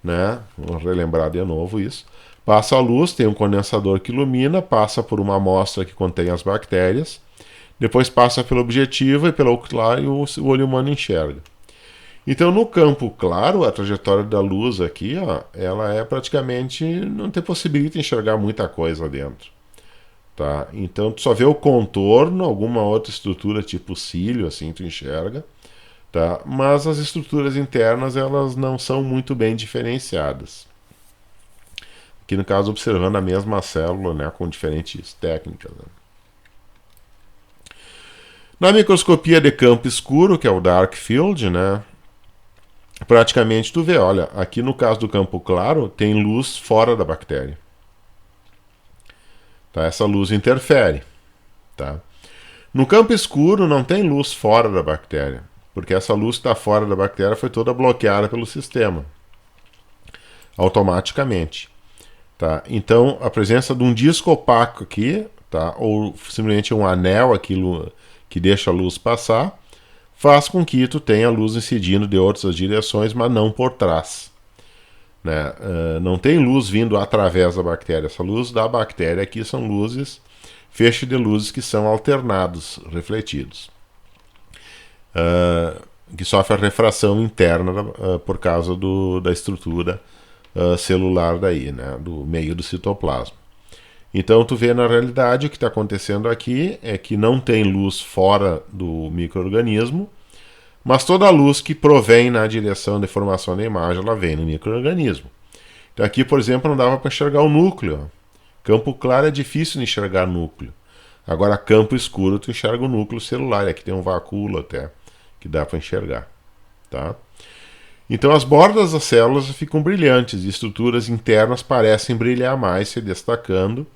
né, vou relembrar de novo isso, passa a luz, tem um condensador que ilumina, passa por uma amostra que contém as bactérias, depois passa pelo objetivo e pelo ocular e o olho humano enxerga. Então, no campo claro, a trajetória da luz aqui, ó, ela é praticamente, não te possibilita enxergar muita coisa dentro. Tá? Então, tu só vê o contorno, alguma outra estrutura tipo cílio, assim, tu enxerga. Tá? Mas as estruturas internas, elas não são muito bem diferenciadas. Aqui, no caso, observando a mesma célula, né, com diferentes técnicas. Né? Na microscopia de campo escuro, que é o Dark Field, né, praticamente tu vê, olha, aqui no caso do campo claro, tem luz fora da bactéria. Tá? Essa luz interfere. Tá? No campo escuro não tem luz fora da bactéria, porque essa luz que está fora da bactéria foi toda bloqueada pelo sistema, automaticamente. Tá? Então, a presença de um disco opaco aqui, tá? Ou simplesmente um anel aqui que deixa a luz passar, faz com que tu tenha luz incidindo de outras direções, mas não por trás. Né? Não tem luz vindo através da bactéria. Essa luz da bactéria aqui são luzes, feixes de luzes que são alternados, refletidos. Que sofre a refração interna por causa da estrutura celular daí, né? Do meio do citoplasma. Então tu vê na realidade o que está acontecendo aqui é que não tem luz fora do micro-organismo, mas toda a luz que provém na direção de formação da imagem, ela vem no micro-organismo. Então aqui, por exemplo, não dava para enxergar o núcleo. Campo claro é difícil de enxergar núcleo. Agora, campo escuro, tu enxerga o núcleo celular. Aqui tem um vacúolo até, que dá para enxergar. Tá? Então as bordas das células ficam brilhantes, e estruturas internas parecem brilhar mais, se destacando,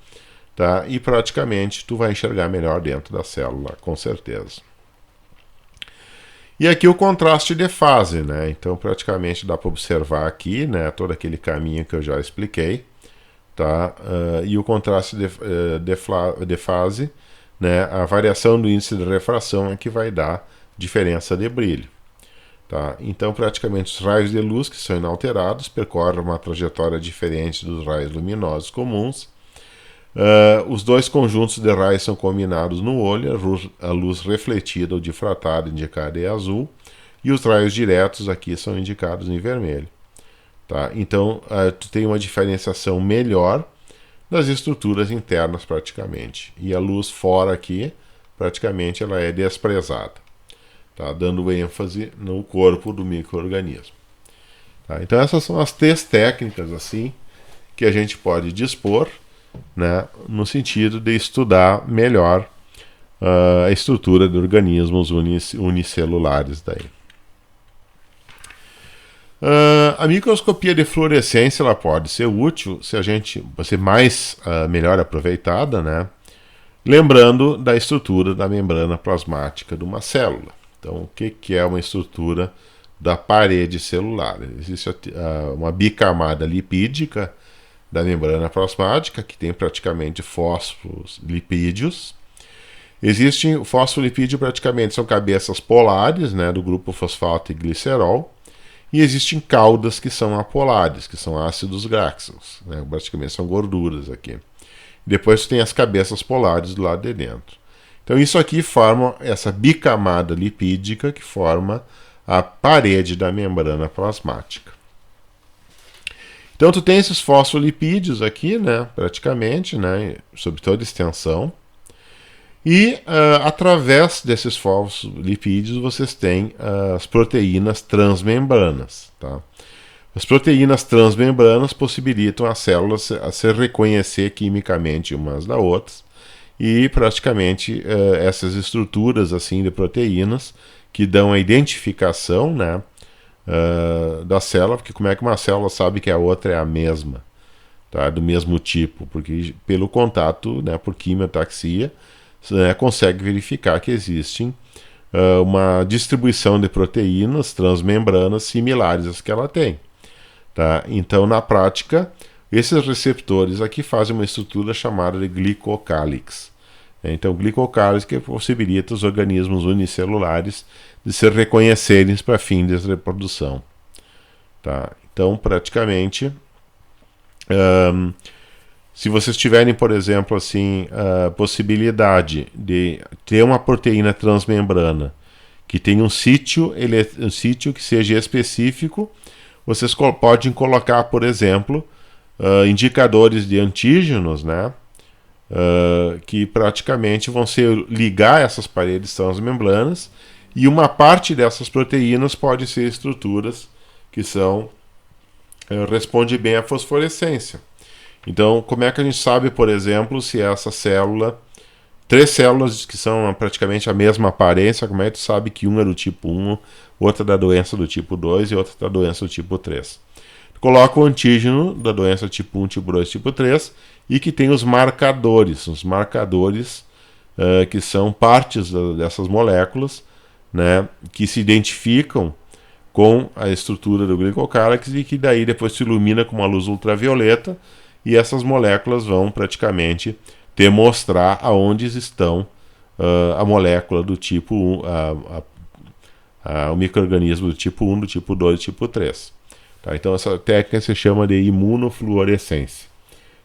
tá? E praticamente tu vai enxergar melhor dentro da célula, com certeza. E aqui o contraste de fase, né? Então praticamente dá para observar aqui, né, todo aquele caminho que eu já expliquei, tá? E o contraste de fase, né, a variação do índice de refração é que vai dar diferença de brilho. Tá? Então, praticamente, os raios de luz, que são inalterados, percorrem uma trajetória diferente dos raios luminosos comuns. Os dois conjuntos de raios são combinados no olho, a luz refletida ou difratada indicada em azul, e os raios diretos aqui são indicados em vermelho. Tá? Então, tu tem uma diferenciação melhor das estruturas internas, praticamente. E a luz fora aqui, praticamente, ela é desprezada. Tá, dando ênfase no corpo do micro-organismo. Tá, então essas são as 3 técnicas assim que a gente pode dispor, né, no sentido de estudar melhor a estrutura de organismos unicelulares. Daí. A microscopia de fluorescência ela pode ser útil se a gente ser mais melhor aproveitada, né, lembrando da estrutura da membrana plasmática de uma célula. Então, o que é uma estrutura da parede celular? Existe uma bicamada lipídica da membrana plasmática, que tem praticamente fosfolipídios. Existe o fosfolipídio, praticamente são cabeças polares, né, do grupo fosfato e glicerol, e existem caudas que são apolares, que são ácidos graxos, né, praticamente são gorduras aqui. Depois tem as cabeças polares do lado de dentro. Então isso aqui forma essa bicamada lipídica que forma a parede da membrana plasmática. Então tu tem esses fosfolipídios aqui, né, praticamente, né, sob toda extensão. E através desses fosfolipídios vocês têm as proteínas transmembranas. Tá? As proteínas transmembranas possibilitam as células a se reconhecer quimicamente umas das outras. E praticamente essas estruturas assim de proteínas que dão a identificação, né, da célula, porque como é que uma célula sabe que a outra é a mesma, tá, do mesmo tipo? Porque pelo contato, né, por quimiotaxia, né, consegue verificar que existem uma distribuição de proteínas transmembranas similares às que ela tem. Tá? Então, na prática, esses receptores aqui fazem uma estrutura chamada de glicocálix. Então, glicocálix que possibilita os organismos unicelulares de se reconhecerem para fins de reprodução. Tá? Então, praticamente, se vocês tiverem, por exemplo, assim, a possibilidade de ter uma proteína transmembrana que tem um sítio que seja específico, vocês podem colocar, por exemplo, indicadores de antígenos, né, que praticamente vão ligar essas paredes transmembranas, e uma parte dessas proteínas pode ser estruturas que respondem bem à fosforescência. Então, como é que a gente sabe, por exemplo, se essa célula, 3 células que são praticamente a mesma aparência, como é que tu sabe que uma é do tipo 1, outra da doença do tipo 2 e outra da doença do tipo 3? Coloca o antígeno da doença tipo 1, tipo 2, tipo 3 e que tem os marcadores que são partes dessas moléculas, né, que se identificam com a estrutura do glicocálix e que daí depois se ilumina com uma luz ultravioleta e essas moléculas vão praticamente demonstrar aonde estão a molécula do tipo 1, o micro-organismo do tipo 1, do tipo 2 e do tipo 3. Tá? Então essa técnica se chama de imunofluorescência.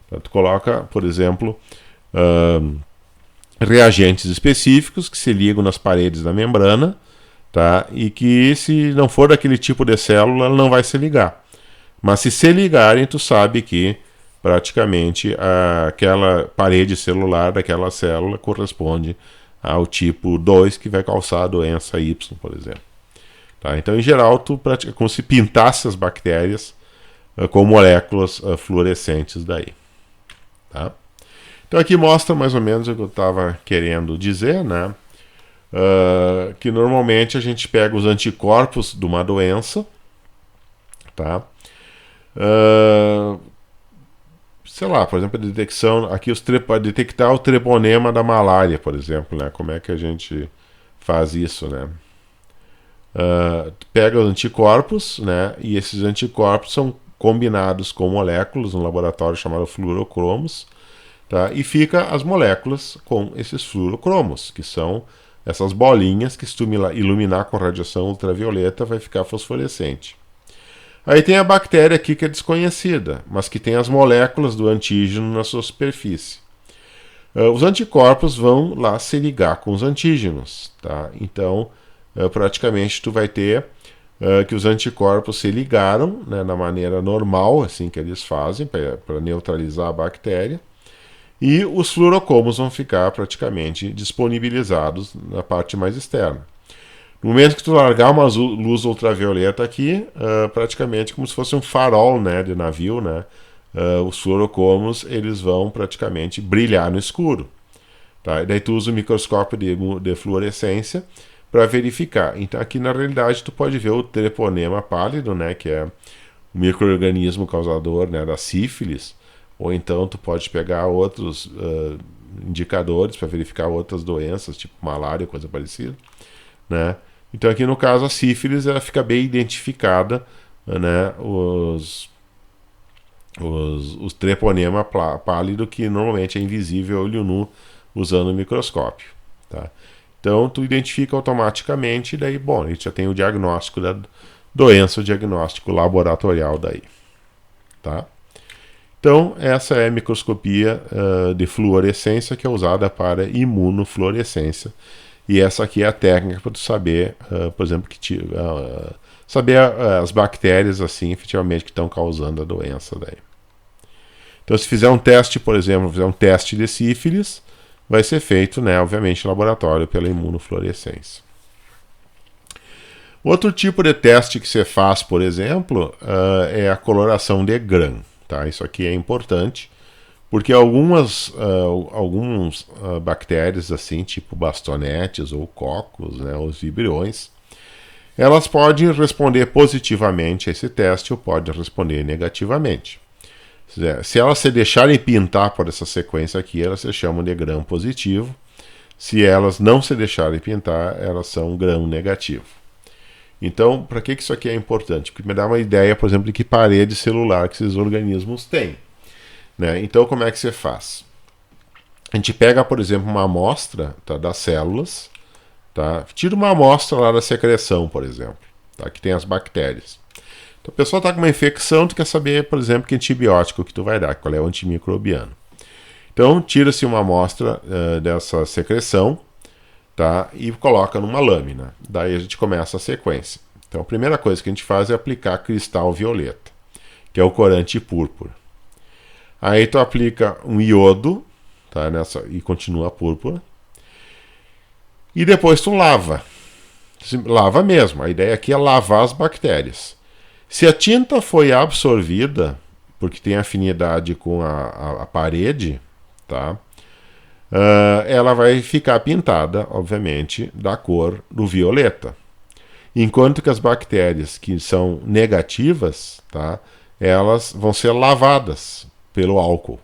Então, tu coloca, por exemplo, reagentes específicos que se ligam nas paredes da membrana, tá? E que, se não for daquele tipo de célula, ela não vai se ligar. Mas se ligarem, tu sabe que praticamente aquela parede celular daquela célula corresponde ao tipo 2 que vai causar a doença Y, por exemplo. Tá? Então, em geral, tu pratica como se pintasse as bactérias com moléculas fluorescentes daí. Tá? Então, aqui mostra mais ou menos o que eu estava querendo dizer, né? Que normalmente a gente pega os anticorpos de uma doença, tá? Sei lá, por exemplo, a detecção, aqui para detectar o treponema da malária, por exemplo, né? Como é que a gente faz isso, né? Pega os anticorpos, né? E esses anticorpos são combinados com moléculas no laboratório chamado fluorocromos, tá? E fica as moléculas com esses fluorocromos, que são essas bolinhas que, se tu iluminar com radiação ultravioleta, vai ficar fosforescente. Aí tem a bactéria aqui que é desconhecida, mas que tem as moléculas do antígeno na sua superfície. Os anticorpos vão lá se ligar com os antígenos, tá? Então, praticamente tu vai ter que os anticorpos se ligaram, né, na maneira normal, assim que eles fazem, para neutralizar a bactéria, e os fluorocromos vão ficar praticamente disponibilizados na parte mais externa. No momento que tu largar uma luz ultravioleta aqui, praticamente como se fosse um farol, né, de navio, né, os fluorocromos eles vão praticamente brilhar no escuro. Tá? E daí tu usa o microscópio de fluorescência para verificar. Então aqui na realidade tu pode ver o treponema pálido, né, que é o micro-organismo causador, né, da sífilis, ou então tu pode pegar outros indicadores para verificar outras doenças, tipo malária, coisa parecida, né? Então aqui no caso a sífilis ela fica bem identificada, né, os treponema pálido, que normalmente é invisível a olho nu usando o microscópio, tá? Então tu identifica automaticamente, daí bom, a gente já tem o diagnóstico da doença, o diagnóstico laboratorial daí, tá? Então essa é a microscopia de fluorescência que é usada para imunofluorescência. E essa aqui é a técnica para tu saber, por exemplo, saber as bactérias assim, efetivamente, que estão causando a doença daí. Então, se fizer um teste, por exemplo, fizer um teste de sífilis, vai ser feito, né, obviamente, no laboratório pela imunofluorescência. Outro tipo de teste que você faz, por exemplo, é a coloração de Gram. Tá? Isso aqui é importante, porque algumas bactérias, assim, tipo bastonetes ou cocos, né, os vibriões, elas podem responder positivamente a esse teste ou podem responder negativamente. Se elas se deixarem pintar por essa sequência aqui, elas se chamam de Gram positivo. Se elas não se deixarem pintar, elas são Gram negativo. Então, para que isso aqui é importante? Porque me dá uma ideia, por exemplo, de que parede celular que esses organismos têm. Né? Então, como é que você faz? A gente pega, por exemplo, uma amostra, tá, das células, tá? Tira uma amostra lá da secreção, por exemplo, tá, que tem as bactérias. Então, a pessoa está com uma infecção, tu quer saber, por exemplo, que antibiótico que tu vai dar, qual é o antimicrobiano. Então, tira-se uma amostra dessa secreção, tá, e coloca numa lâmina. Daí a gente começa a sequência. Então, a primeira coisa que a gente faz é aplicar cristal violeta, que é o corante púrpura. Aí tu aplica um iodo, tá, e continua a púrpura. E depois tu lava. Lava mesmo. A ideia aqui é lavar as bactérias. Se a tinta foi absorvida, porque tem afinidade com a parede, tá, ela vai ficar pintada, obviamente, da cor do violeta. Enquanto que as bactérias que são negativas, tá, elas vão ser lavadas pelo álcool,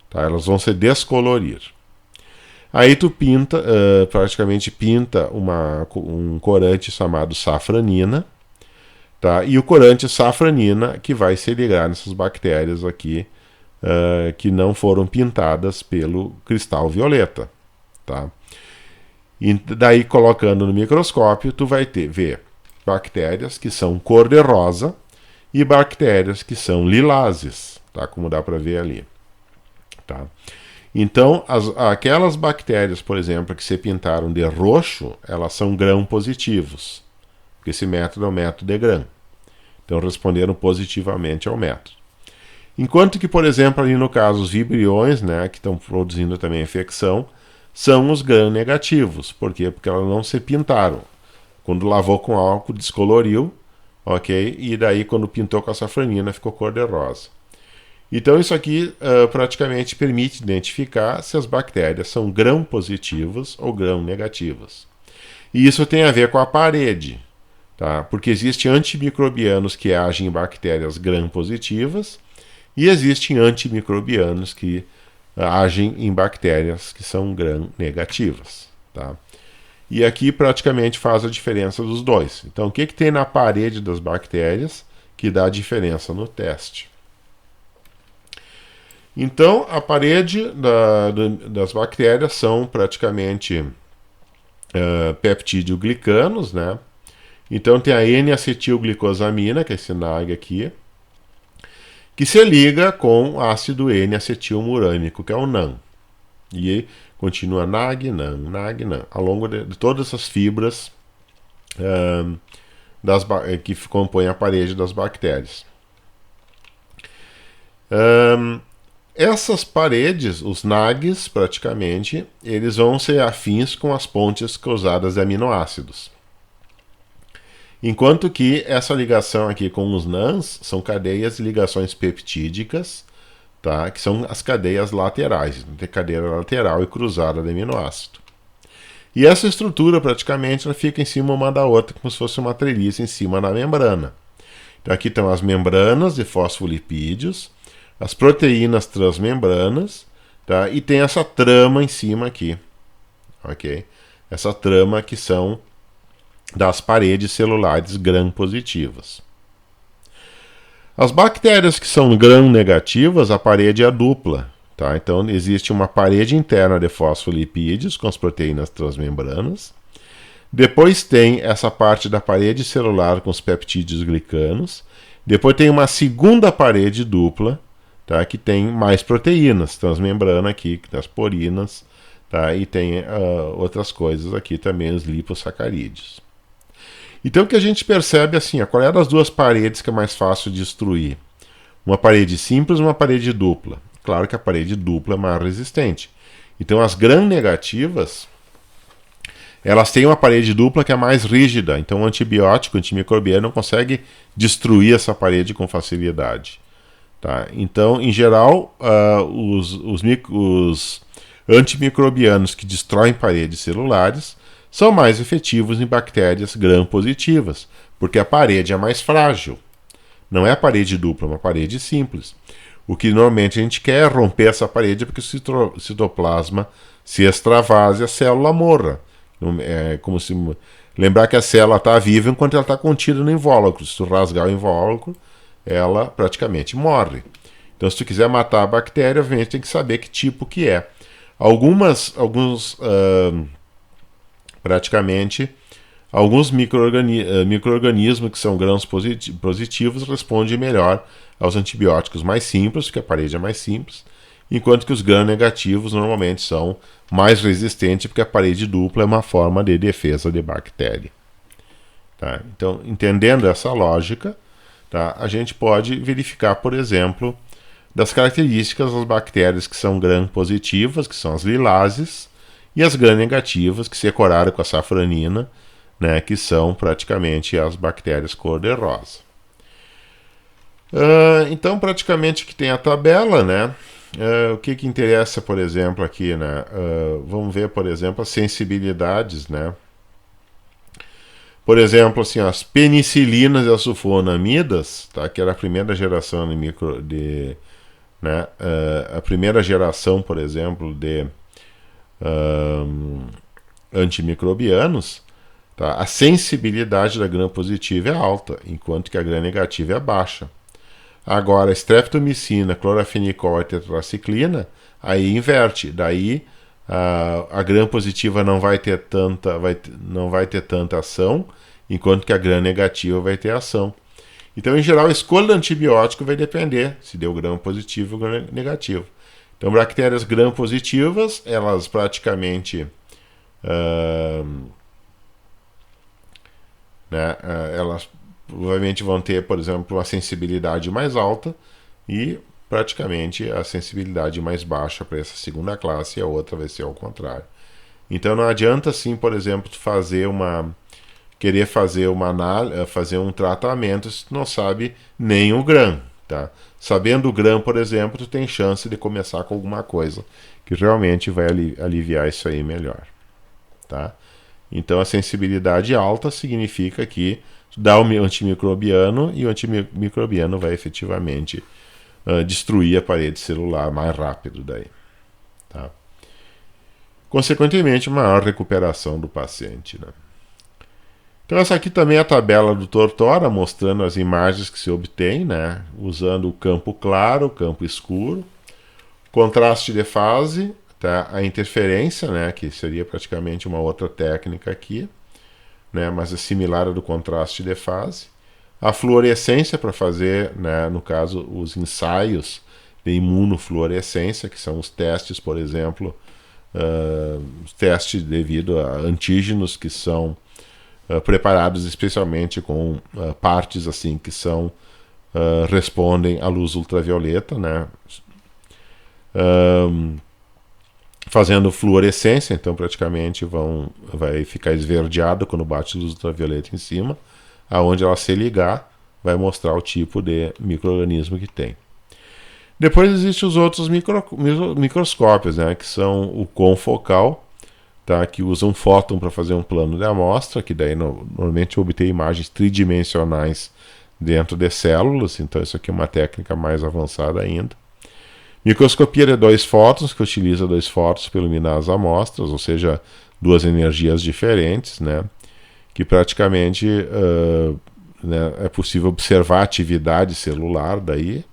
tá? Elas vão se descolorir. Aí tu pinta, praticamente pinta um corante chamado safranina, tá? E o corante safranina que vai se ligar nessas bactérias aqui que não foram pintadas pelo cristal violeta, tá? E daí, colocando no microscópio, tu vai ver bactérias que são cor-de-rosa e bactérias que são lilazes, tá? Como dá para ver ali, tá? Então, aquelas bactérias, por exemplo, que se pintaram de roxo, elas são gram-positivos, porque esse método é o método de Gram. Então, responderam positivamente ao método. Enquanto que, por exemplo, ali no caso, os vibriões, né, que estão produzindo também infecção, são os gram-negativos. Por quê? Porque elas não se pintaram. Quando lavou com álcool, descoloriu, ok? E daí, quando pintou com açafranina, ficou cor-de-rosa. Então, isso aqui praticamente permite identificar se as bactérias são gram-positivas ou gram-negativas. E isso tem a ver com a parede, tá? Porque existem antimicrobianos que agem em bactérias gram-positivas e existem antimicrobianos que agem em bactérias que são gram-negativas, tá? E aqui praticamente faz a diferença dos dois. Então, o que tem na parede das bactérias que dá diferença no teste? Então, a parede das bactérias são praticamente peptídeo-glicanos, né? Então, tem a N-acetilglicosamina, que é esse NAG aqui, que se liga com ácido N-acetilmurânico, que é o NAN. E continua NAG, NAN, NAG, NAN, ao longo de todas essas fibras que compõem a parede das bactérias. Essas paredes, os NAGs, praticamente, eles vão ser afins com as pontes cruzadas de aminoácidos. Enquanto que essa ligação aqui com os NANs são cadeias de ligações peptídicas, tá? Que são as cadeias laterais. Tem cadeia lateral e cruzada de aminoácido. E essa estrutura, praticamente, ela fica em cima uma da outra, como se fosse uma treliça em cima da membrana. Então aqui estão as membranas de fosfolipídios, as proteínas transmembranas, tá? E tem essa trama em cima aqui, ok? Essa trama que são das paredes celulares gram-positivas. As bactérias que são gram-negativas, a parede é dupla, tá? Então existe uma parede interna de fosfolipídios com as proteínas transmembranas. Depois tem essa parte da parede celular com os peptídeos glicanos. Depois tem uma segunda parede dupla, tá? Que tem mais proteínas transmembrana aqui, das porinas, tá? E tem outras coisas aqui também, os lipossacarídeos. Então o que a gente percebe assim, qual é das duas paredes que é mais fácil de destruir? Uma parede simples ou uma parede dupla? Claro que a parede dupla é mais resistente. Então as gram-negativas, elas têm uma parede dupla que é mais rígida. Então o antibiótico, o antimicrobiano não consegue destruir essa parede com facilidade. Tá? Então, em geral, os antimicrobianos que destroem paredes celulares são mais efetivos em bactérias gram-positivas, porque a parede é mais frágil. Não é a parede dupla, é uma parede simples. O que normalmente a gente quer é romper essa parede porque o citoplasma se extravase e a célula morra. É como se lembrar que a célula está viva enquanto ela está contida no invólucro. Se tu rasgar o invólucro, ela praticamente morre. Então, se tu quiser matar a bactéria, a gente tem que saber que tipo que é. Alguns micro-organismos que são grãos positivos respondem melhor aos antibióticos mais simples, porque a parede é mais simples, enquanto que os gram-negativos normalmente são mais resistentes, porque a parede dupla é uma forma de defesa de bactéria. Tá? Então, entendendo essa lógica, tá, a gente pode verificar, por exemplo, das características das bactérias que são gram-positivas, que são as lilases, e as gram-negativas, que se decoraram com a safranina, né, que são praticamente as bactérias cor-de-rosa. Então, praticamente que tem a tabela, né? O que interessa, por exemplo, aqui, né? Vamos ver, por exemplo, as sensibilidades, né? Por exemplo, assim, as penicilinas e as sulfonamidas, tá? Que era a primeira geração a primeira geração, por exemplo, de antimicrobianos, tá? A sensibilidade da gram-positiva é alta, enquanto que a gram-negativa é baixa. Agora, streptomicina, clorafenicol e tetraciclina, aí inverte. Daí a gram-positiva não vai ter tanta ação, enquanto que a gram-negativa vai ter ação. Então, em geral, a escolha do antibiótico vai depender se deu gram-positivo ou gram-negativo. Então, bactérias gram-positivas, elas praticamente elas provavelmente vão ter, por exemplo, uma sensibilidade mais alta e praticamente a sensibilidade mais baixa para essa segunda classe, e a outra vai ser ao contrário. Então não adianta, assim, por exemplo, querer fazer um tratamento se tu não sabe nem o gram, tá? Sabendo o gram, por exemplo, tu tem chance de começar com alguma coisa que realmente vai aliviar isso aí melhor, tá? Então a sensibilidade alta significa que dá o antimicrobiano e o antimicrobiano vai efetivamente destruir a parede celular mais rápido daí, tá? Consequentemente, maior recuperação do paciente, né? Então essa aqui também é a tabela do Tortora, mostrando as imagens que se obtém, né? Usando o campo claro, o campo escuro, contraste de fase, tá? A interferência, né? Que seria praticamente uma outra técnica aqui, né? Mas é similar à do contraste de fase. A fluorescência para fazer, né? No caso, os ensaios de imunofluorescência, que são os testes, por exemplo, os testes devido a antígenos que são preparados especialmente com partes assim que são respondem à luz ultravioleta, né? Fazendo fluorescência, então praticamente vai ficar esverdeado quando bate luz ultravioleta em cima, aonde ela se ligar vai mostrar o tipo de micro-organismo que tem. Depois existem os outros microscópios, né, que são o confocal, tá, que usam fóton para fazer um plano de amostra, que daí normalmente obtém imagens tridimensionais dentro de células, então isso aqui é uma técnica mais avançada ainda. Microscopia de 2 fótons, que utiliza 2 fótons para iluminar as amostras, ou seja, 2 energias diferentes, né, que praticamente né, é possível observar a atividade celular daí,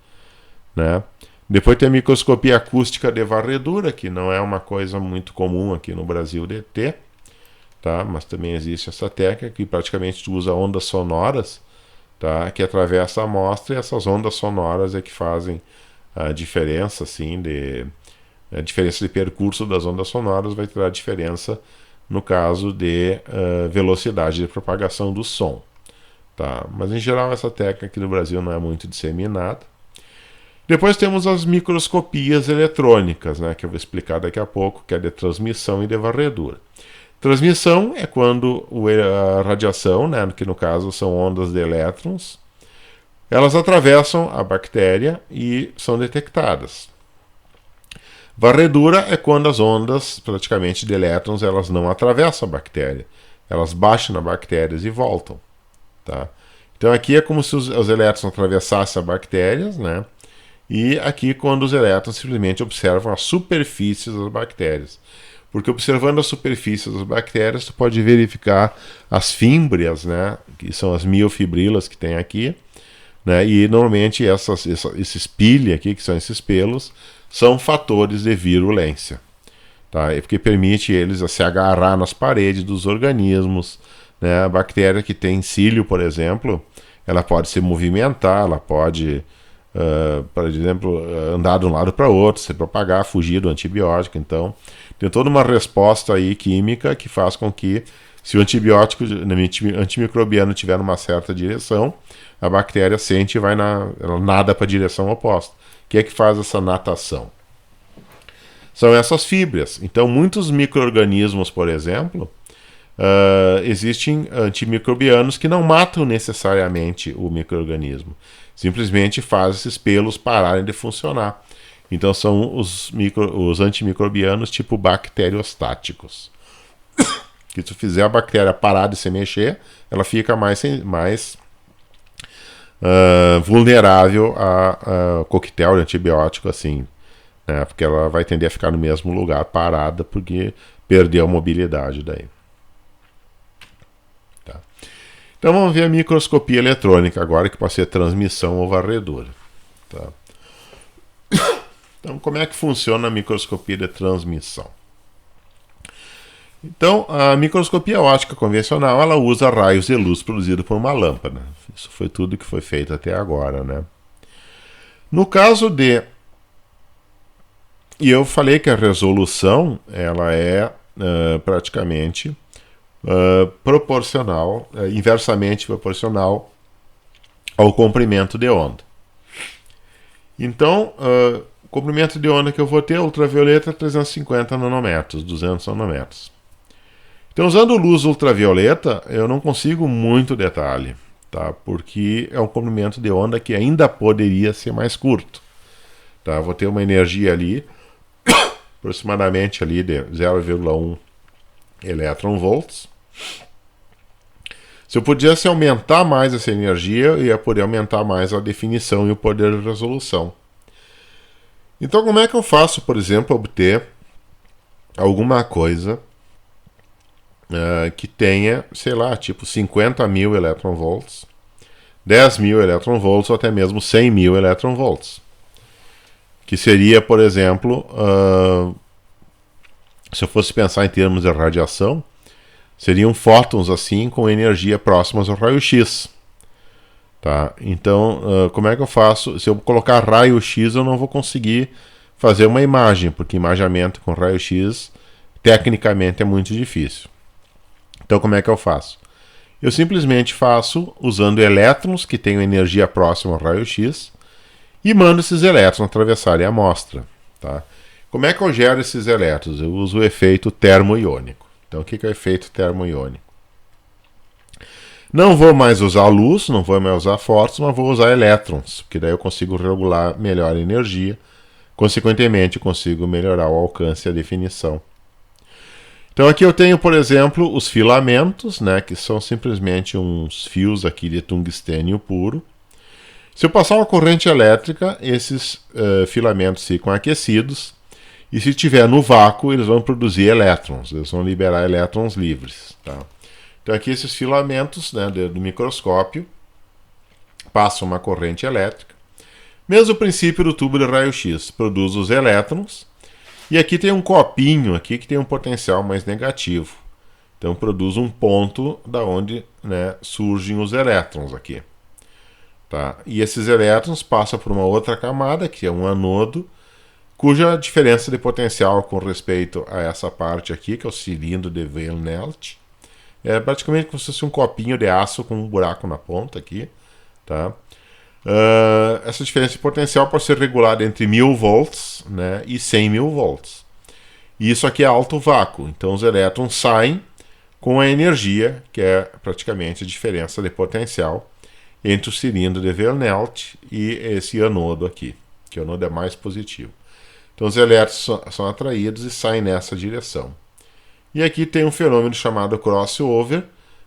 né. Depois tem a microscopia acústica de varredura, que não é uma coisa muito comum aqui no Brasil de ter, tá? Mas também existe essa técnica que praticamente usa ondas sonoras, tá? Que atravessa a amostra, e essas ondas sonoras é que fazem a diferença, assim, a diferença de percurso das ondas sonoras vai ter a diferença no caso de velocidade de propagação do som, tá? Mas em geral essa técnica aqui no Brasil não é muito disseminada. Depois temos as microscopias eletrônicas, né, que eu vou explicar daqui a pouco, que é de transmissão e de varredura. Transmissão é quando a radiação, né, que no caso são ondas de elétrons, elas atravessam a bactéria e são detectadas. Varredura é quando as ondas, praticamente de elétrons, elas não atravessam a bactéria, elas baixam na bactéria e voltam, tá? Então aqui é como se os elétrons atravessassem as bactérias, né? E aqui quando os elétrons simplesmente observam a superfície das bactérias. Porque observando a superfície das bactérias, tu pode verificar as fímbrias, né, que são as miofibrilas que tem aqui, né, e normalmente esses pili aqui, que são esses pelos, são fatores de virulência. Tá? É porque permite eles se agarrar nas paredes dos organismos, né? A bactéria que tem cílio, por exemplo, ela pode se movimentar, ela pode... por exemplo, andar de um lado para outro, se propagar, fugir do antibiótico. Então, tem toda uma resposta aí química que faz com que, se o antibiótico antimicrobiano tiver numa certa direção, a bactéria sente e ela nada para a direção oposta. O que é que faz essa natação? São essas fibras. Então, muitos micro-organismos, por exemplo, existem antimicrobianos que não matam necessariamente o micro-organismo. Simplesmente faz esses pelos pararem de funcionar. Então são os antimicrobianos tipo bacteriostáticos. Que se tu fizer a bactéria parar de se mexer, ela fica mais vulnerável a coquetel de antibiótico, assim, né? Porque ela vai tender a ficar no mesmo lugar parada, porque perdeu a mobilidade daí. Então vamos ver a microscopia eletrônica agora, que pode ser transmissão ou varredura. Tá? Então, como é que funciona a microscopia de transmissão? Então, a microscopia óptica convencional, ela usa raios de luz produzidos por uma lâmpada. Isso foi tudo que foi feito até agora, né? No caso de... E eu falei que a resolução, ela é praticamente proporcional, inversamente proporcional ao comprimento de onda. Então, o comprimento de onda que eu vou ter, ultravioleta, 350 nanômetros, 200 nanômetros. Então, usando luz ultravioleta, eu não consigo muito detalhe, tá? Porque é um comprimento de onda que ainda poderia ser mais curto. Tá? Eu vou ter uma energia ali, aproximadamente ali de 0,1 elétron-volts. Se eu pudesse aumentar mais essa energia, eu ia poder aumentar mais a definição e o poder de resolução. Então, como é que eu faço, por exemplo, obter alguma coisa que tenha, sei lá, tipo 50 mil elétron-volts, 10 mil elétron-volts ou até mesmo 100 mil elétron-volts? Que seria, por exemplo, se eu fosse pensar em termos de radiação, seriam fótons assim com energia próximas ao raio-x. Tá? Então, como é que eu faço? Se eu colocar raio-x, eu não vou conseguir fazer uma imagem, porque imaginamento com raio-x tecnicamente é muito difícil. Então, como é que eu faço? Eu simplesmente faço usando elétrons que tenham energia próxima ao raio-x e mando esses elétrons atravessarem a amostra. Tá? Como é que eu gero esses elétrons? Eu uso o efeito termoiônico. Então, o que é o efeito termoiônico? Não vou mais usar luz, não vou mais usar fótons, mas vou usar elétrons, porque daí eu consigo regular melhor a energia, consequentemente, eu consigo melhorar o alcance e a definição. Então aqui eu tenho, por exemplo, os filamentos, né, que são simplesmente uns fios aqui de tungstênio puro. Se eu passar uma corrente elétrica, esses filamentos ficam aquecidos, e se estiver no vácuo, eles vão produzir elétrons, eles vão liberar elétrons livres. Tá? Então aqui esses filamentos, né, do microscópio passam uma corrente elétrica. Mesmo princípio do tubo de raio-x, produz os elétrons. E aqui tem um copinho aqui que tem um potencial mais negativo. Então produz um ponto da onde, né, surgem os elétrons aqui. Tá? E esses elétrons passam por uma outra camada, que é um anodo, cuja diferença de potencial com respeito a essa parte aqui, que é o cilindro de Van-Elt, é praticamente como se fosse um copinho de aço com um buraco na ponta aqui. Tá? Essa diferença de potencial pode ser regulada entre 1000 volts, né, e 100 mil volts. E isso aqui é alto vácuo, então os elétrons saem com a energia, que é praticamente a diferença de potencial entre o cilindro de Van-Elt e esse anodo aqui, que o anodo é mais positivo. Então os elétrons são atraídos e saem nessa direção. E aqui tem um fenômeno chamado crossover,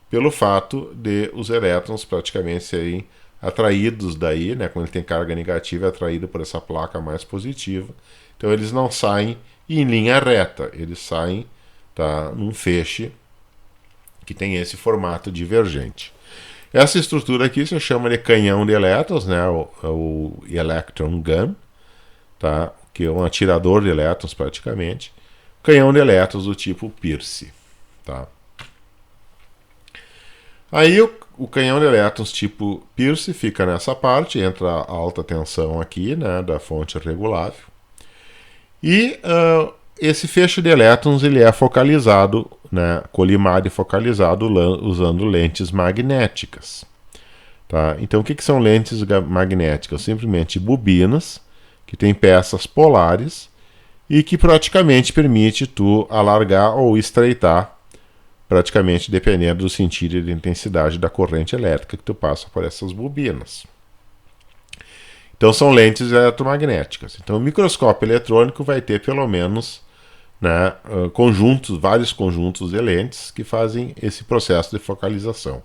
pelo fato de os elétrons praticamente serem atraídos daí, né, quando ele tem carga negativa, é atraído por essa placa mais positiva. Então eles não saem em linha reta, eles saem, tá, num feixe que tem esse formato divergente. Essa estrutura aqui se chama de canhão de elétrons, né, o electron gun, tá, que é um atirador de elétrons praticamente. Canhão de elétrons do tipo Pierce. Tá. Aí o canhão de elétrons tipo Pierce fica nessa parte, entra a alta tensão aqui, né, da fonte regulável. E esse feixe de elétrons ele é focalizado, né, colimado e focalizado usando lentes magnéticas. Tá? Então o que são lentes magnéticas? Simplesmente bobinas que têm peças polares e que praticamente permite tu alargar ou estreitar, praticamente dependendo do sentido e da intensidade da corrente elétrica que tu passa por essas bobinas. Então são lentes eletromagnéticas. Então o microscópio eletrônico vai ter pelo menos, né, vários conjuntos de lentes que fazem esse processo de focalização.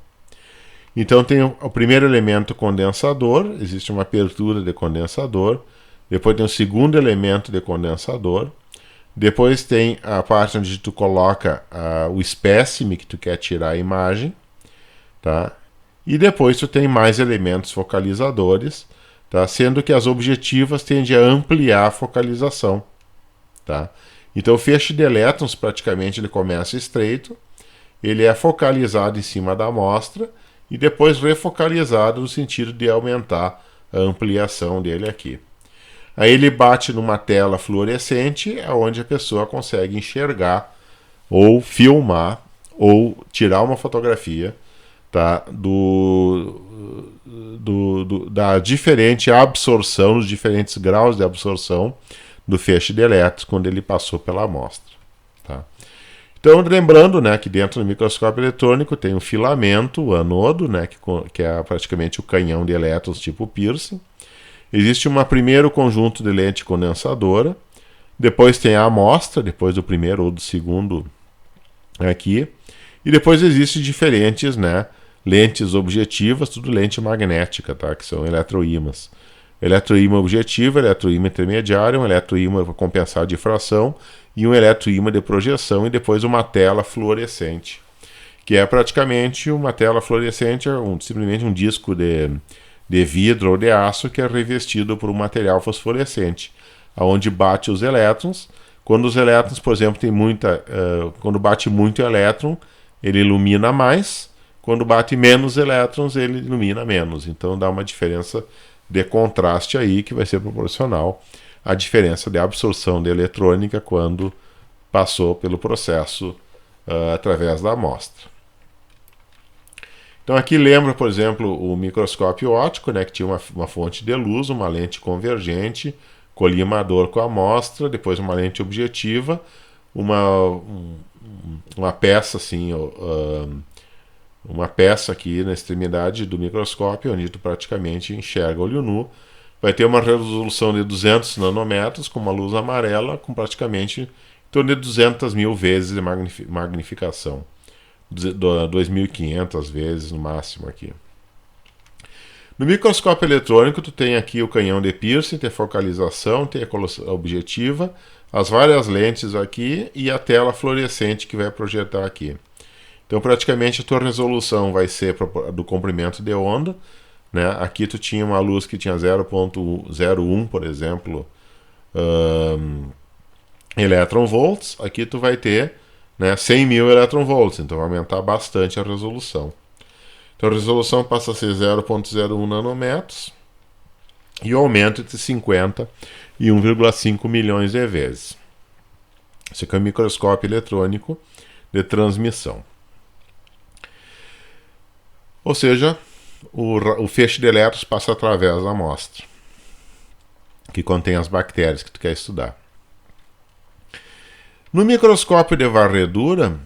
Então tem o primeiro elemento condensador, existe uma abertura de condensador, depois tem o segundo elemento de condensador, depois tem a parte onde tu coloca o espécime que tu quer tirar a imagem, tá? E depois tu tem mais elementos focalizadores tá? Sendo que as objetivas tendem a ampliar a focalização. Tá? Então o feixe de elétrons praticamente ele começa estreito, ele é focalizado em cima da amostra e depois refocalizado no sentido de aumentar a ampliação dele aqui. Aí ele bate numa tela fluorescente, onde a pessoa consegue enxergar ou filmar ou tirar uma fotografia, tá, da diferente absorção, os diferentes graus de absorção do feixe de elétrons quando ele passou pela amostra. Tá? Então, lembrando, né, que dentro do microscópio eletrônico tem um filamento, o anodo, né, que é praticamente o canhão de elétrons tipo piercing. Existe um primeiro conjunto de lente condensadora, depois tem a amostra, depois do primeiro ou do segundo aqui, e depois existem diferentes, né, lentes objetivas, tudo lente magnética, tá, que são eletroímãs. Eletroímã objetivo, eletroímã intermediário, um eletroímã para compensar a difração e um eletroímã de projeção e depois uma tela fluorescente, que é praticamente uma tela fluorescente, simplesmente um disco de vidro ou de aço que é revestido por um material fosforescente, aonde bate os elétrons. Quando os elétrons, por exemplo, quando bate muito elétron, ele ilumina mais. Quando bate menos elétrons, ele ilumina menos. Então dá uma diferença de contraste aí que vai ser proporcional à diferença de absorção de eletrônica quando passou pelo processo através da amostra. Então aqui lembra, por exemplo, o microscópio óptico, né, que tinha uma fonte de luz, uma lente convergente, colimador com a amostra, depois uma lente objetiva, uma peça assim, uma peça aqui na extremidade do microscópio, onde tu praticamente enxerga olho nu. Vai ter uma resolução de 200 nanômetros com uma luz amarela, com praticamente em torno de 200 mil vezes de magnificação. 2.500 vezes no máximo aqui. No microscópio eletrônico, tu tem aqui o canhão de piercing, tem a focalização, tem a objetiva, as várias lentes aqui e a tela fluorescente que vai projetar aqui. Então, praticamente, a tua resolução vai ser do comprimento de onda. Né? Aqui tu tinha uma luz que tinha 0,01, por exemplo, electron volts. Aqui tu vai ter, né, 100 mil electron volts, então vai aumentar bastante a resolução. Então a resolução passa a ser 0,01 nanômetros e o aumento entre 50 e 1,5 milhões de vezes. Esse aqui é um microscópio eletrônico de transmissão. Ou seja, o feixe de elétrons passa através da amostra, que contém as bactérias que tu quer estudar. No microscópio de varredura,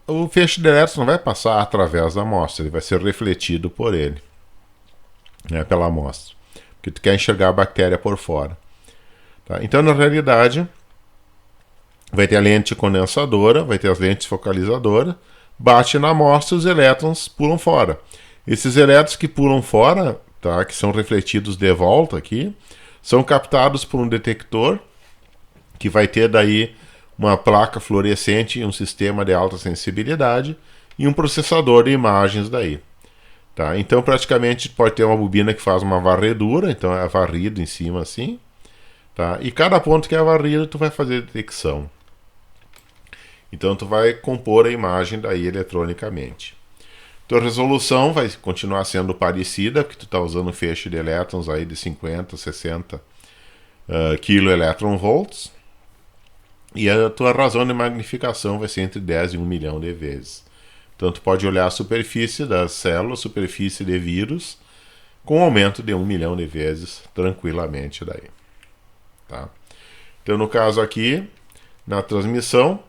o feixe de elétrons não vai passar através da amostra, ele vai ser refletido por ele, né, pela amostra, porque tu quer enxergar a bactéria por fora. Tá? Então, na realidade, vai ter a lente condensadora, vai ter as lentes focalizadoras, bate na amostra e os elétrons pulam fora. Esses elétrons que pulam fora, tá, que são refletidos de volta aqui, são captados por um detector, que vai ter daí uma placa fluorescente, um sistema de alta sensibilidade e um processador de imagens daí. Tá? Então, praticamente, pode ter uma bobina que faz uma varredura, então é varrido em cima assim. Tá? E cada ponto que é varrido, tu vai fazer detecção. Então, tu vai compor a imagem daí eletronicamente. Tua resolução vai continuar sendo parecida, porque tu está usando um feixe de elétrons aí de 50, 60 kV. E a tua razão de magnificação vai ser entre 10 e 1 milhão de vezes. Então, tu pode olhar a superfície das células, superfície de vírus, com aumento de 1 milhão de vezes, tranquilamente daí. Tá? Então, no caso aqui, na transmissão,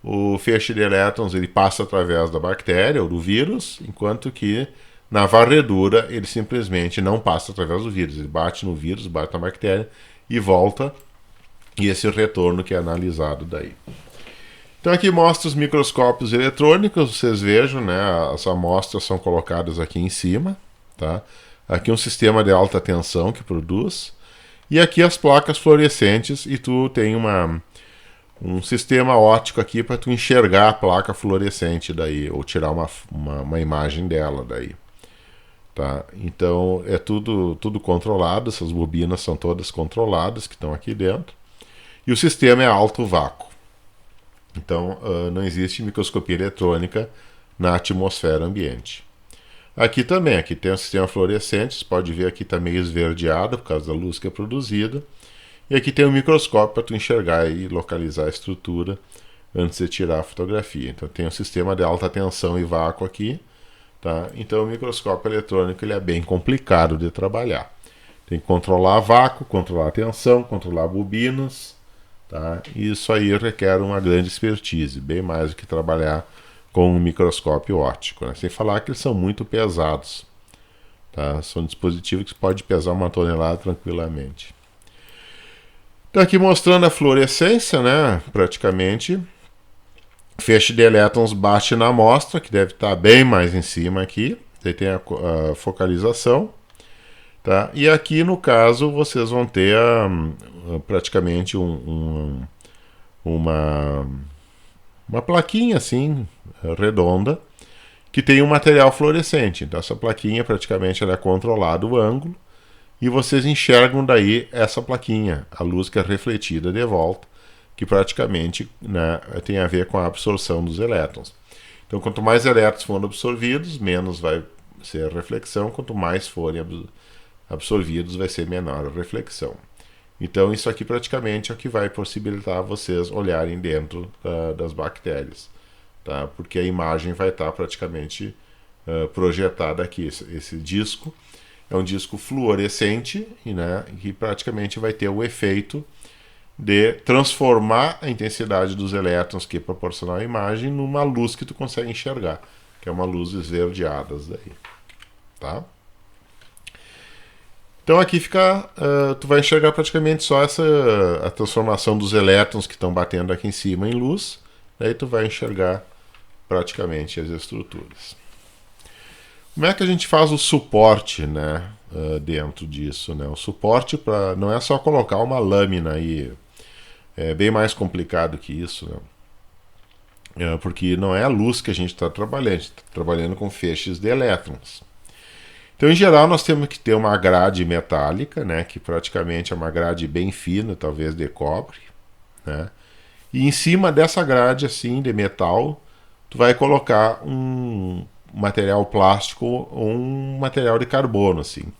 o feixe de elétrons ele passa através da bactéria ou do vírus, enquanto que na varredura ele simplesmente não passa através do vírus. Ele bate no vírus, bate na bactéria e volta, e esse retorno que é analisado daí. Então aqui mostra os microscópios eletrônicos, vocês vejam, né, as amostras são colocadas aqui em cima. Tá? Aqui um sistema de alta tensão que produz, e aqui as placas fluorescentes, e tu tem um sistema óptico aqui para tu enxergar a placa fluorescente daí, ou tirar uma imagem dela daí. tá? Então é tudo controlado, essas bobinas são todas controladas que estão aqui dentro. E o sistema é alto vácuo. Então não existe microscopia eletrônica na atmosfera ambiente. Aqui também, aqui tem um sistema fluorescente, você pode ver aqui está meio esverdeado por causa da luz que é produzida. E aqui tem um microscópio para tu enxergar e localizar a estrutura antes de tirar a fotografia. Então tem um sistema de alta tensão e vácuo aqui, tá? Então o microscópio eletrônico ele é bem complicado de trabalhar. Tem que controlar vácuo, controlar a tensão, controlar bobinas, tá? E isso aí requer uma grande expertise, bem mais do que trabalhar com um microscópio óptico, né? Sem falar que eles são muito pesados, tá? São dispositivos que podem pesar 1 tonelada tranquilamente. Então aqui mostrando a fluorescência, né? Praticamente feixe de elétrons bate na amostra, que deve estar bem mais em cima aqui. Daí tem a focalização, tá? E aqui no caso vocês vão ter praticamente uma plaquinha assim redonda que tem um material fluorescente. Então essa plaquinha praticamente ela é controlada o ângulo. E vocês enxergam daí essa plaquinha, a luz que é refletida de volta, que praticamente, né, tem a ver com a absorção dos elétrons. Então, quanto mais elétrons forem absorvidos, menos vai ser a reflexão, quanto mais forem absorvidos, vai ser menor a reflexão. Então, isso aqui praticamente é o que vai possibilitar vocês olharem dentro das bactérias, tá? Porque a imagem vai estar praticamente projetada aqui, esse disco. É um disco fluorescente, né, que praticamente vai ter o efeito de transformar a intensidade dos elétrons que proporcionam a imagem numa luz que tu consegue enxergar, que é uma luz esverdeada daí, tá? Então aqui fica, tu vai enxergar praticamente só a transformação dos elétrons que estão batendo aqui em cima em luz, daí tu vai enxergar praticamente as estruturas. Como é que a gente faz o suporte, né, dentro disso, né? O suporte não é só colocar uma lâmina aí, é bem mais complicado que isso, né? Porque não é a luz que a gente está trabalhando, a gente está trabalhando com feixes de elétrons. Então, em geral, nós temos que ter uma grade metálica, né, que praticamente é uma grade bem fina, talvez de cobre, né? E em cima dessa grade assim de metal, tu vai colocar um material plástico ou um material de carbono, assim,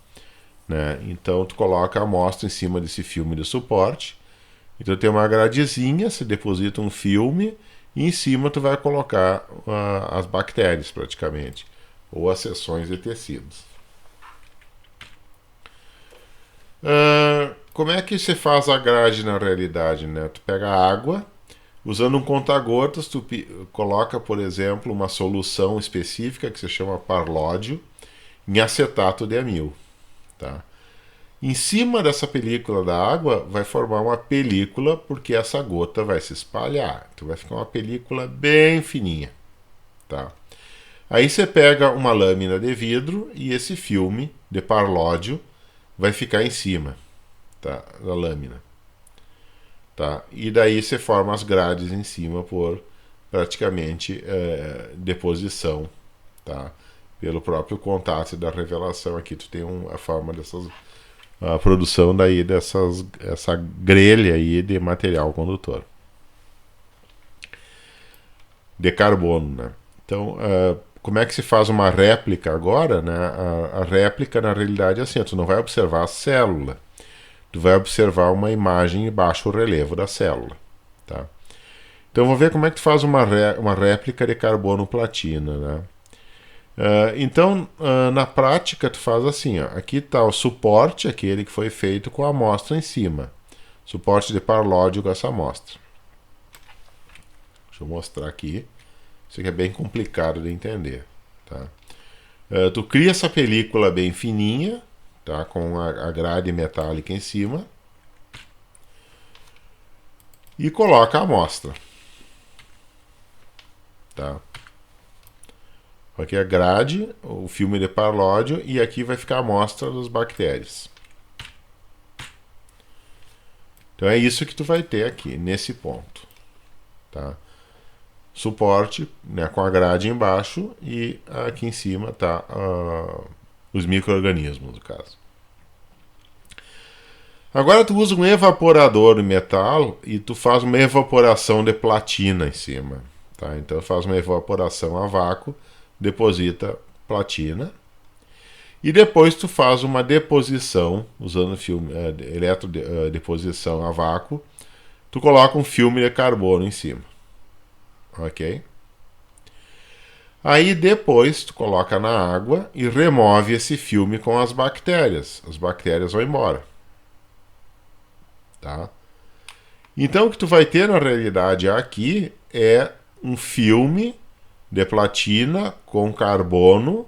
né? Então tu coloca a amostra em cima desse filme de suporte. Então tem uma gradezinha, se deposita um filme e em cima tu vai colocar as bactérias praticamente, ou as seções de tecidos. Como é que se faz a grade na realidade, né? Tu pega água, usando um conta-gotas, tu coloca, por exemplo, uma solução específica que se chama parlódio em acetato de amil, tá? Em cima dessa película da água vai formar uma película porque essa gota vai se espalhar. Então vai ficar uma película bem fininha, tá? Aí você pega uma lâmina de vidro e esse filme de parlódio vai ficar em cima, tá, da lâmina. Tá? E daí você forma as grades em cima por praticamente deposição, tá? Pelo próprio contato da revelação aqui tu tem a forma a produção daí essa grelha aí de material condutor de carbono, né? Então como é que se faz uma réplica agora, né? A réplica na realidade é assim, tu não vai observar a célula, tu vai observar uma imagem em baixo relevo da célula, tá? Então vamos ver como é que tu faz uma réplica de carbono platina, né? Então na prática tu faz assim, ó, aqui está o suporte, aquele que foi feito com a amostra em cima, suporte de parlódio com essa amostra. Deixa eu mostrar aqui, isso aqui é bem complicado de entender, tá? Tu cria essa película bem fininha, tá, com a grade metálica em cima e coloca a amostra, tá? Aqui é a grade, o filme de parlódio e aqui vai ficar a amostra das bactérias. Então é isso que tu vai ter aqui nesse ponto, tá? Suporte, né, com a grade embaixo e aqui em cima tá os micro-organismos, no caso. Agora tu usa um evaporador de metal e tu faz uma evaporação de platina em cima. Tá? Então faz uma evaporação a vácuo, deposita platina e depois tu faz uma deposição, usando filme, eletrodeposição a vácuo, tu coloca um filme de carbono em cima. Ok? Aí depois tu coloca na água e remove esse filme com as bactérias. As bactérias vão embora. Tá? Então o que tu vai ter na realidade aqui é um filme de platina com carbono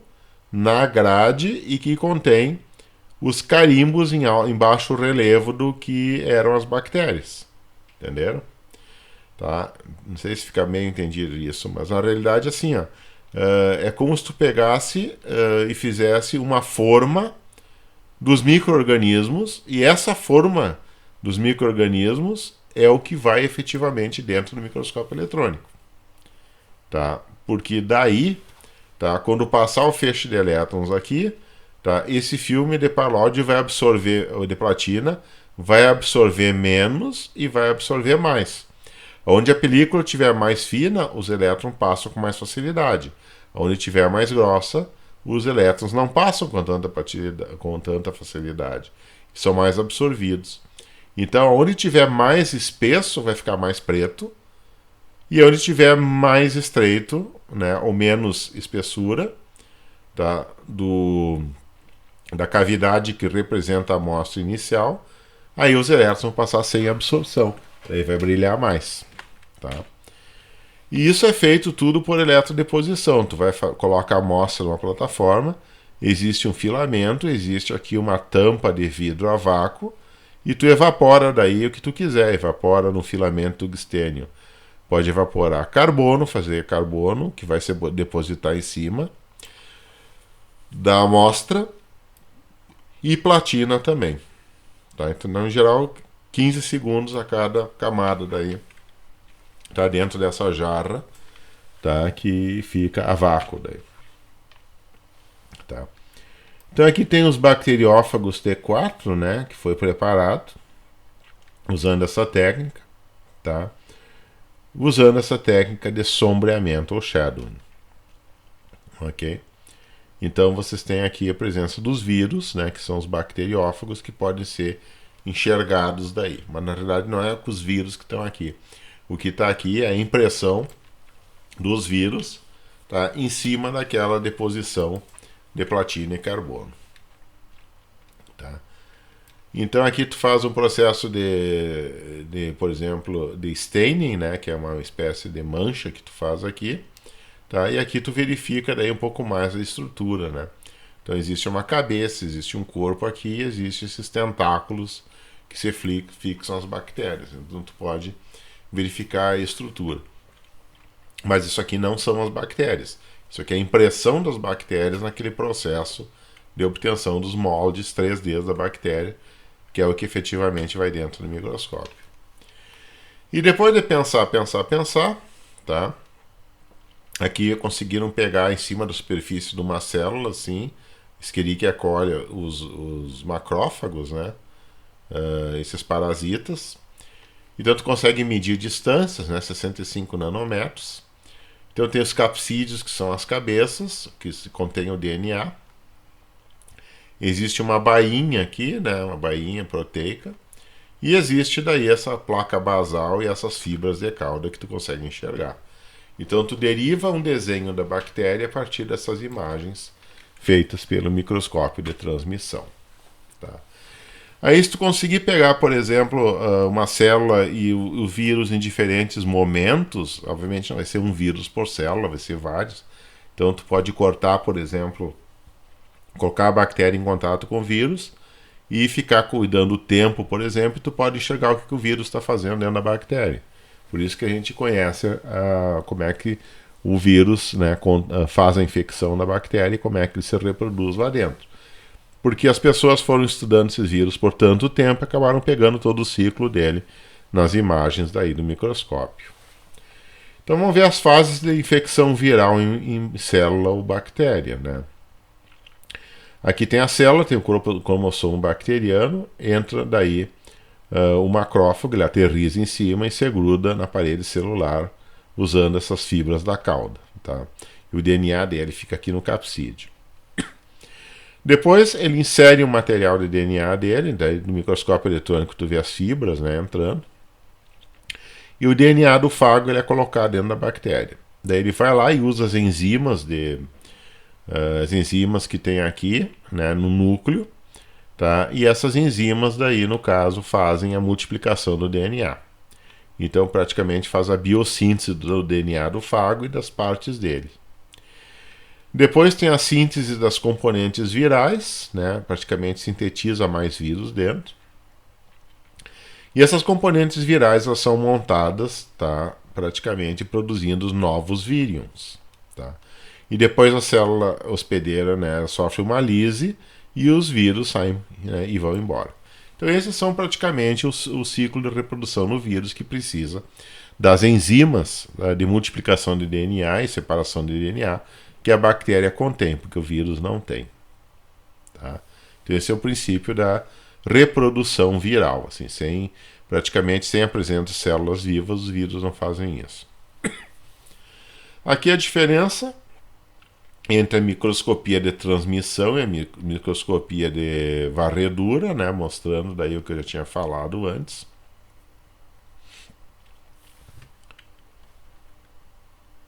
na grade e que contém os carimbos em baixo relevo do que eram as bactérias. Entenderam? Tá? Não sei se fica meio entendido isso, mas na realidade assim, ó, é como se tu pegasse e fizesse uma forma dos micro-organismos e essa forma dos micro-organismos é o que vai efetivamente dentro do microscópio eletrônico. Tá? Porque daí, tá, quando passar o feixe de elétrons aqui, tá, esse filme de palódio vai absorver, de platina, vai absorver menos e vai absorver mais. Onde a película estiver mais fina, os elétrons passam com mais facilidade. Onde estiver mais grossa, os elétrons não passam com tanta facilidade. São mais absorvidos. Então, onde tiver mais espesso, vai ficar mais preto. E onde tiver mais estreito, né, ou menos espessura, tá, da cavidade que representa a amostra inicial, aí os elétrons vão passar sem absorção. Aí vai brilhar mais. Tá? E isso é feito tudo por eletrodeposição. Tu vai colocar a amostra numa plataforma, existe um filamento, existe aqui uma tampa de vidro a vácuo, e tu evapora daí o que tu quiser, evapora no filamento tungstênio. Pode evaporar carbono, fazer carbono, que vai se depositar em cima da amostra, e platina também. Tá? Então, em geral, 15 segundos a cada camada daí. Tá dentro dessa jarra, tá, que fica a vácuo daí. Tá? Então aqui tem os bacteriófagos T4, né, que foi preparado usando essa técnica, tá? Usando essa técnica de sombreamento ou shadowing. OK? Então vocês têm aqui a presença dos vírus, né, que são os bacteriófagos que podem ser enxergados daí, mas na realidade não é com os vírus que estão aqui. O que está aqui é a impressão dos vírus, tá, em cima daquela deposição de platina e carbono. Tá? Então aqui tu faz um processo por exemplo, de staining, né, que é uma espécie de mancha que tu faz aqui. Tá? E aqui tu verifica daí um pouco mais a estrutura. Né? Então existe uma cabeça, existe um corpo aqui, existem esses tentáculos que se fixam as bactérias. Então tu pode verificar a estrutura. Mas isso aqui não são as bactérias. Isso aqui é a impressão das bactérias naquele processo de obtenção dos moldes 3D da bactéria, que é o que efetivamente vai dentro do microscópio. E depois de pensar, tá? Aqui conseguiram pegar em cima da superfície de uma célula, assim, Escherichia coli, os macrófagos, né? Esses parasitas. Então tu consegue medir distâncias, né, 65 nanômetros. Então tem os capsídeos, que são as cabeças, que contêm o DNA. Existe uma bainha aqui, né, uma bainha proteica. E existe daí essa placa basal e essas fibras de cauda que tu consegue enxergar. Então tu deriva um desenho da bactéria a partir dessas imagens feitas pelo microscópio de transmissão. Tá? Aí se tu conseguir pegar, por exemplo, uma célula e o vírus em diferentes momentos, obviamente não vai ser um vírus por célula, vai ser vários. Então tu pode cortar, por exemplo, colocar a bactéria em contato com o vírus e ficar cuidando o tempo, por exemplo, e tu pode enxergar o que o vírus está fazendo dentro da bactéria. Por isso que a gente conhece como é que o vírus, né, faz a infecção da bactéria e como é que ele se reproduz lá dentro. Porque as pessoas foram estudando esses vírus por tanto tempo e acabaram pegando todo o ciclo dele nas imagens daí do microscópio. Então vamos ver as fases de infecção viral em célula ou bactéria. Né? Aqui tem a célula, tem o cromossomo bacteriano, entra daí o macrófago, ele aterriza em cima e se gruda na parede celular usando essas fibras da cauda. Tá? E o DNA dele fica aqui no capsídeo. Depois ele insere o material de DNA dele, daí no microscópio eletrônico tu vê as fibras, né, entrando. E o DNA do fago ele é colocado dentro da bactéria. Daí ele vai lá e usa as enzimas que tem aqui, né, no núcleo, tá? E essas enzimas daí, no caso, fazem a multiplicação do DNA. Então praticamente faz a biossíntese do DNA do fago e das partes dele. Depois tem a síntese das componentes virais, né? Praticamente sintetiza mais vírus dentro. E essas componentes virais elas são montadas, tá? Praticamente produzindo os novos vírions. Tá? E depois a célula hospedeira, né, sofre uma lise e os vírus saem, né, e vão embora. Então esses são praticamente o ciclo de reprodução no vírus que precisa das enzimas, né, de multiplicação de DNA e separação de DNA que a bactéria contém, porque o vírus não tem. Tá? Então esse é o princípio da reprodução viral. Assim, praticamente sem a presença de células vivas, os vírus não fazem isso. Aqui a diferença entre a microscopia de transmissão e a microscopia de varredura, né, mostrando daí o que eu já tinha falado antes.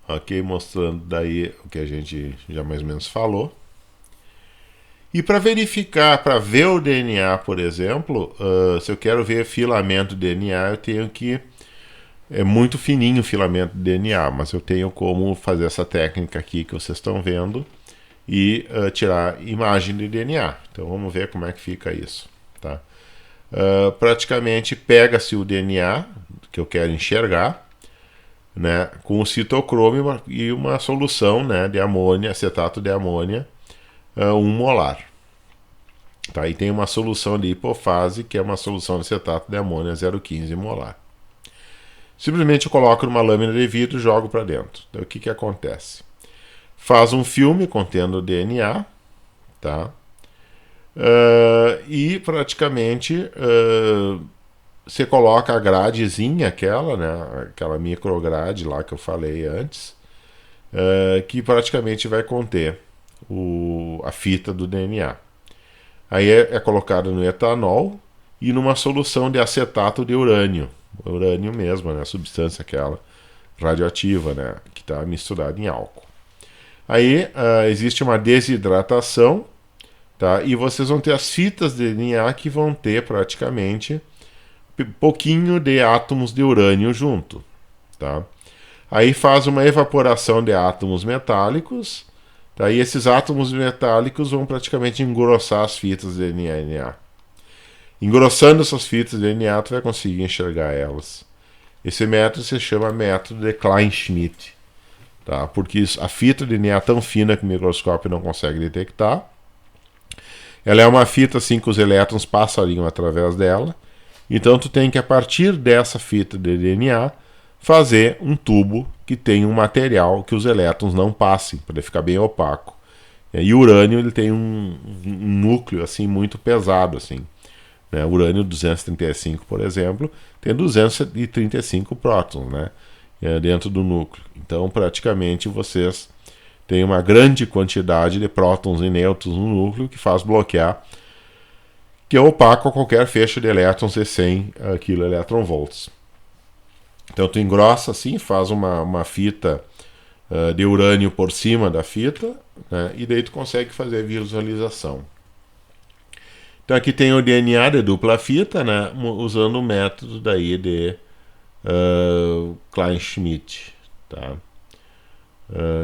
Ok, mostrando daí o que a gente já mais ou menos falou. E para verificar, para ver o DNA, por exemplo, se eu quero ver filamento de DNA, eu tenho que... É muito fininho o filamento de DNA, mas eu tenho como fazer essa técnica aqui que vocês estão vendo e tirar imagem de DNA. Então vamos ver como é que fica isso. Tá? Praticamente pega-se o DNA que eu quero enxergar, né, com o citocromo e uma solução, né, de amônia, acetato de amônia, 1 molar. Tá? E tem uma solução de hipofase, que é uma solução de acetato de amônia 0,15 molar. Simplesmente eu coloco numa lâmina de vidro e jogo para dentro. Então o que acontece? Faz um filme contendo DNA, tá? E praticamente você coloca a gradezinha, aquela micrograde lá que eu falei antes, que praticamente vai conter a fita do DNA. Aí é colocado no etanol e numa solução de acetato de urânio. Urânio mesmo, né? A substância aquela radioativa, né? Que está misturada em álcool. Aí existe uma desidratação, tá? E vocês vão ter as fitas de DNA que vão ter praticamente pouquinho de átomos de urânio junto, tá? Aí faz uma evaporação de átomos metálicos, tá? E esses átomos metálicos vão praticamente engrossar as fitas de DNA. Engrossando essas fitas de DNA, tu vai conseguir enxergar elas. Esse método se chama método de Klein-Schmidt, tá? Porque a fita de DNA é tão fina que o microscópio não consegue detectar. Ela é uma fita assim que os elétrons passariam através dela. Então tu tem que, a partir dessa fita de DNA, fazer um tubo que tenha um material que os elétrons não passem, para ele ficar bem opaco. E o urânio ele tem um núcleo assim muito pesado, assim. Né? O urânio 235, por exemplo, tem 235 prótons, né? Dentro do núcleo. Então praticamente vocês têm uma grande quantidade de prótons e nêutrons no núcleo que faz bloquear, que é opaco a qualquer feixe de elétrons de 100 kV. Então tu engrossa assim, faz uma fita de urânio por cima da fita, né, e daí tu consegue fazer a visualização. Então aqui tem o DNA de dupla fita, né, usando o método daí de Klein-Schmidt. Tá?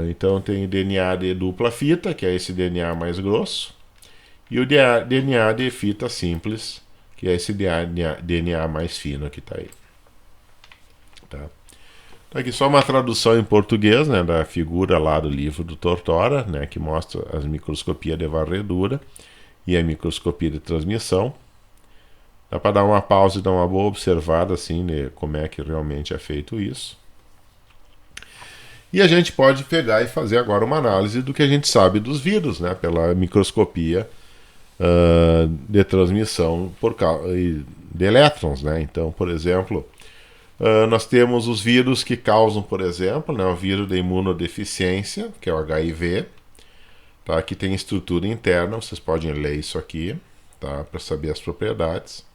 Então tem DNA de dupla fita, que é esse DNA mais grosso, e o DNA de fita simples, que é esse DNA mais fino que está aí. Tá? Então aqui só uma tradução em português, né, da figura lá do livro do Tortora, né, que mostra as microscopias de varredura e a microscopia de transmissão. Dá para dar uma pausa e dar uma boa observada assim, de como é que realmente é feito isso. E a gente pode pegar e fazer agora uma análise do que a gente sabe dos vírus, né, pela microscopia de transmissão de elétrons, né? Então, por exemplo, nós temos os vírus que causam, por exemplo, né, o vírus da imunodeficiência, que é o HIV, tá? Que tem estrutura interna, vocês podem ler isso aqui, tá? Para saber as propriedades.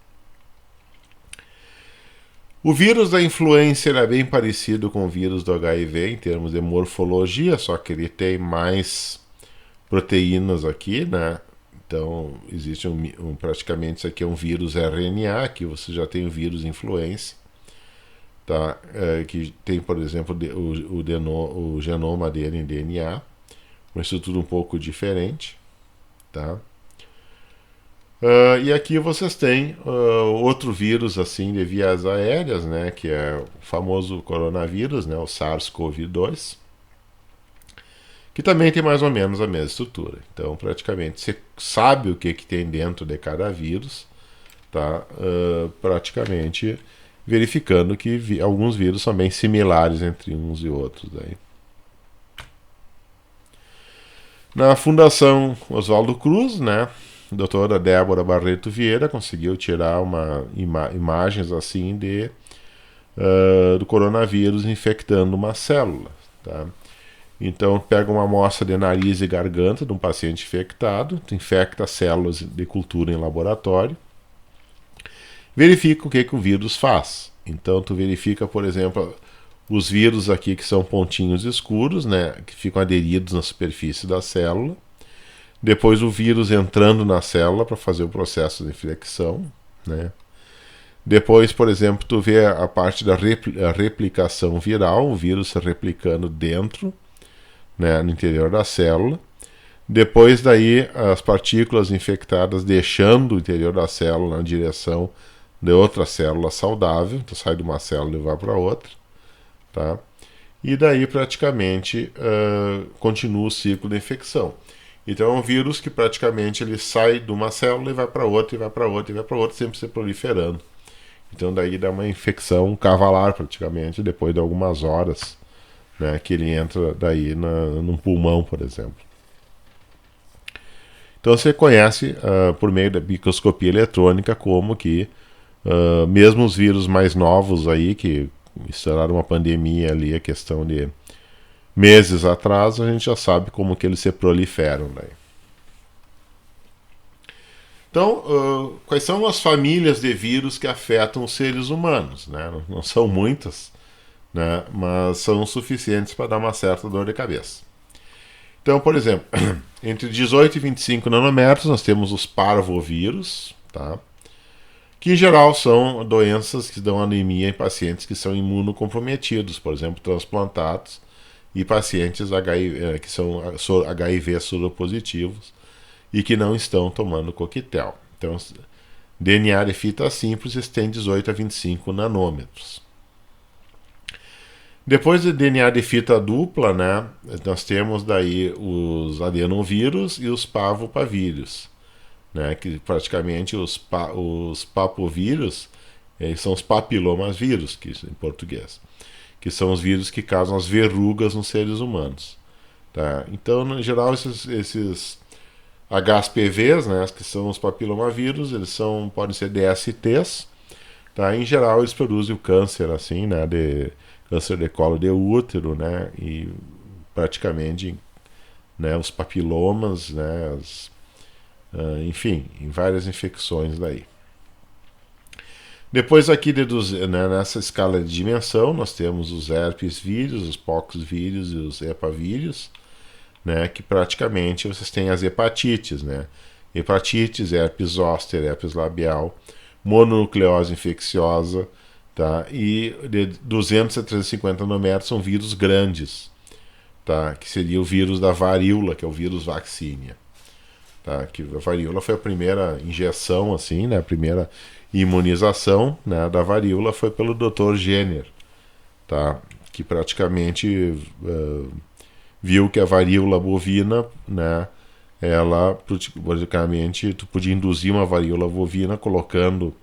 O vírus da influenza é bem parecido com o vírus do HIV em termos de morfologia, só que ele tem mais proteínas aqui, né? Então, existe praticamente isso aqui é um vírus RNA, aqui você já tem o vírus influenza, tá? Que tem, por exemplo, o genoma dele em DNA, uma estrutura um pouco diferente, tá? E aqui vocês têm outro vírus assim de vias aéreas, né, que é o famoso coronavírus, né, o SARS-CoV-2, que também tem mais ou menos a mesma estrutura. Então, praticamente, você sabe o que tem dentro de cada vírus, tá? Praticamente verificando que alguns vírus são bem similares entre uns e outros. Daí. Na Fundação Oswaldo Cruz, né, a doutora Débora Barreto Vieira conseguiu tirar imagens assim do coronavírus infectando uma célula. Tá? Então, pega uma amostra de nariz e garganta de um paciente infectado, infecta células de cultura em laboratório, verifica o que o vírus faz. Então, tu verifica, por exemplo, os vírus aqui que são pontinhos escuros, né, que ficam aderidos na superfície da célula. Depois o vírus entrando na célula para fazer o processo de infecção, né. Depois, por exemplo, tu vê a parte da replicação viral, o vírus se replicando dentro, né, no interior da célula. Depois daí as partículas infectadas deixando o interior da célula na direção de outra célula saudável, então sai de uma célula e vai para outra, tá? E daí praticamente continua o ciclo da infecção. Então é um vírus que praticamente ele sai de uma célula e vai para outra, e vai para outra, e vai para outra, sempre se proliferando. Então daí dá uma infecção cavalar praticamente, depois de algumas horas, né, que ele entra daí num pulmão, por exemplo. Então você conhece por meio da microscopia eletrônica como que mesmo os vírus mais novos aí, que estouraram uma pandemia ali, a questão de meses atrás, a gente já sabe como que eles se proliferam daí. Então, quais são as famílias de vírus que afetam os seres humanos? Né? Não são muitas, né? Mas são suficientes para dar uma certa dor de cabeça. Então, por exemplo, entre 18 e 25 nanômetros nós temos os parvovírus, tá? Que em geral são doenças que dão anemia em pacientes que são imunocomprometidos, por exemplo, transplantados, e pacientes que são HIV soropositivos e que não estão tomando coquetel. Então, DNA de fita simples tem 18 a 25 nanômetros. Depois do DNA de fita dupla, né, nós temos daí os adenovírus e os parvovírus, né, que praticamente os papovírus são os papilomas vírus, que em português, que são os vírus que causam as verrugas nos seres humanos. Tá? Então, no geral, esses HPVs, né, que são os papilomavírus, eles podem ser DSTs. Tá? Em geral, eles produzem o câncer, assim, né, câncer de colo de útero, né, e praticamente, né, os papilomas, né, enfim, em várias infecções daí. Depois aqui, né, nessa escala de dimensão, nós temos os herpes vírus, os pox vírus e os hepavírus, né, que praticamente vocês têm as hepatites, né, hepatites, herpes zoster, herpes labial, mononucleose infecciosa, tá, e de 200 a 350 nanômetros são vírus grandes, tá, que seria o vírus da varíola, que é o vírus vaccinia. Tá, que a varíola foi a primeira injeção, assim, né, a primeira imunização, né, da varíola foi pelo Dr. Jenner, tá, que praticamente viu que a varíola bovina, né, ela praticamente tu podia induzir uma varíola bovina colocando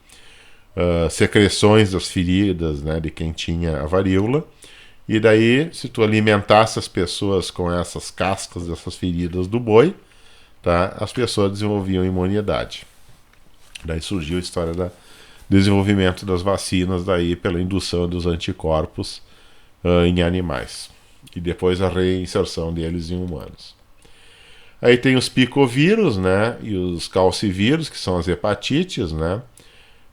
secreções das feridas, né, de quem tinha a varíola, e daí se tu alimentasse as pessoas com essas cascas dessas feridas do boi, tá, as pessoas desenvolviam imunidade. Daí surgiu a história do desenvolvimento das vacinas daí pela indução dos anticorpos em animais. E depois a reinserção deles em humanos. Aí tem os picovírus, né, e os calcivírus, que são as hepatites, né.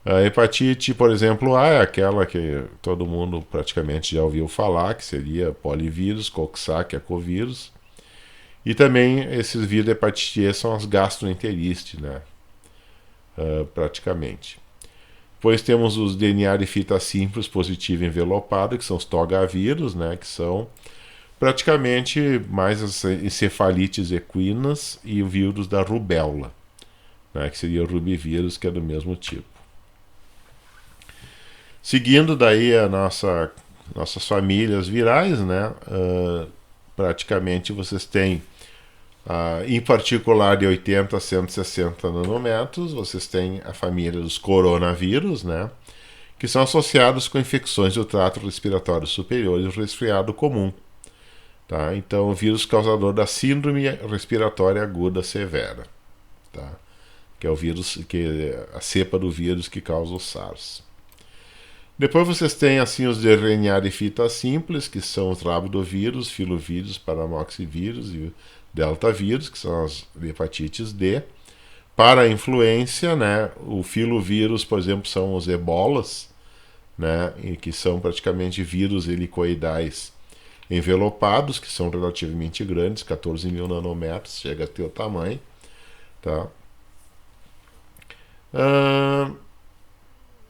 A hepatite, por exemplo, A é aquela que todo mundo praticamente já ouviu falar, que seria polivírus, Coxsackie, Ecovírus. E também esses vírus de hepatite E são as gastroenterites, né, praticamente. Depois temos os DNA de fita simples positivo envelopado, que são os togavírus, né, que são praticamente mais as encefalites equinas e o vírus da rubéola, né, que seria o rubivírus, que é do mesmo tipo. Seguindo daí nossas famílias virais, né, praticamente vocês têm, em particular de 80 a 160 nanômetros, vocês têm a família dos coronavírus, né, que são associados com infecções do trato respiratório superior e o resfriado comum. Tá? Então, o vírus causador da síndrome respiratória aguda severa, tá? Que é o vírus, a cepa do vírus que causa o SARS. Depois vocês têm assim os de RNA de fita simples, que são os rabdovírus, filovírus, paramoxivírus e deltavírus, que são as hepatites D. Para a influência, né, o filovírus, por exemplo, são os ebolas, né, que são praticamente vírus helicoidais envelopados, que são relativamente grandes, 14 mil nanômetros, chega a ter o tamanho, tá?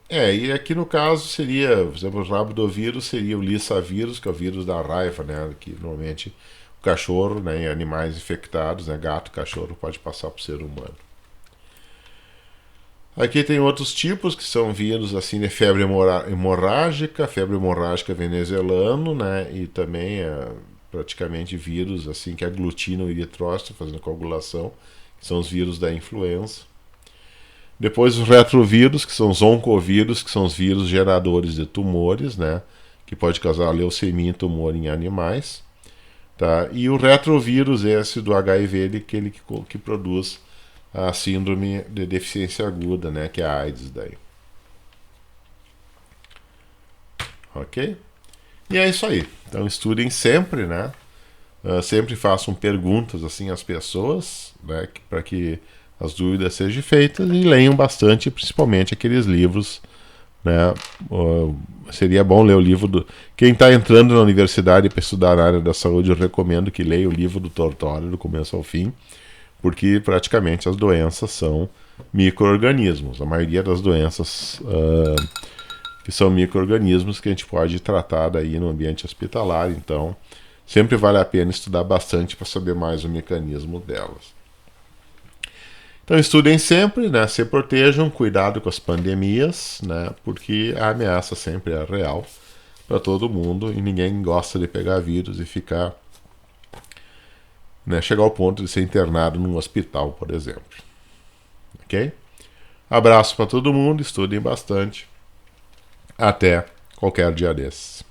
E aqui no caso seria, por exemplo, o rabdovírus seria o lissavírus, que é o vírus da raiva, né? Que normalmente o cachorro, né, em animais infectados, né, gato, cachorro, pode passar para o ser humano. Aqui tem outros tipos, que são vírus assim de febre hemorrágica venezuelano, né, e também praticamente vírus assim que aglutinam o eritrócito, fazendo coagulação, que são os vírus da influenza. Depois os retrovírus, que são os oncovírus, que são os vírus geradores de tumores, né, que pode causar leucemia e tumor em animais. Tá? E o retrovírus, esse do HIV, aquele que produz a síndrome de deficiência aguda, né, que é a AIDS daí. Ok? E é isso aí. Então estudem sempre, né? Sempre façam perguntas assim às pessoas, né, para que as dúvidas sejam feitas, e leiam bastante, principalmente aqueles livros, né? Seria bom ler o livro do... Quem está entrando na universidade para estudar na área da saúde, eu recomendo que leia o livro do Tortori, do começo ao fim, porque praticamente as doenças são micro-organismos. A maioria das doenças que são micro-organismos que a gente pode tratar daí no ambiente hospitalar, então sempre vale a pena estudar bastante para saber mais o mecanismo delas. Então estudem sempre, né, se protejam, cuidado com as pandemias, né, porque a ameaça sempre é real para todo mundo e ninguém gosta de pegar vírus e ficar, né, chegar ao ponto de ser internado num hospital, por exemplo. Ok? Abraço para todo mundo, estudem bastante. Até qualquer dia desses.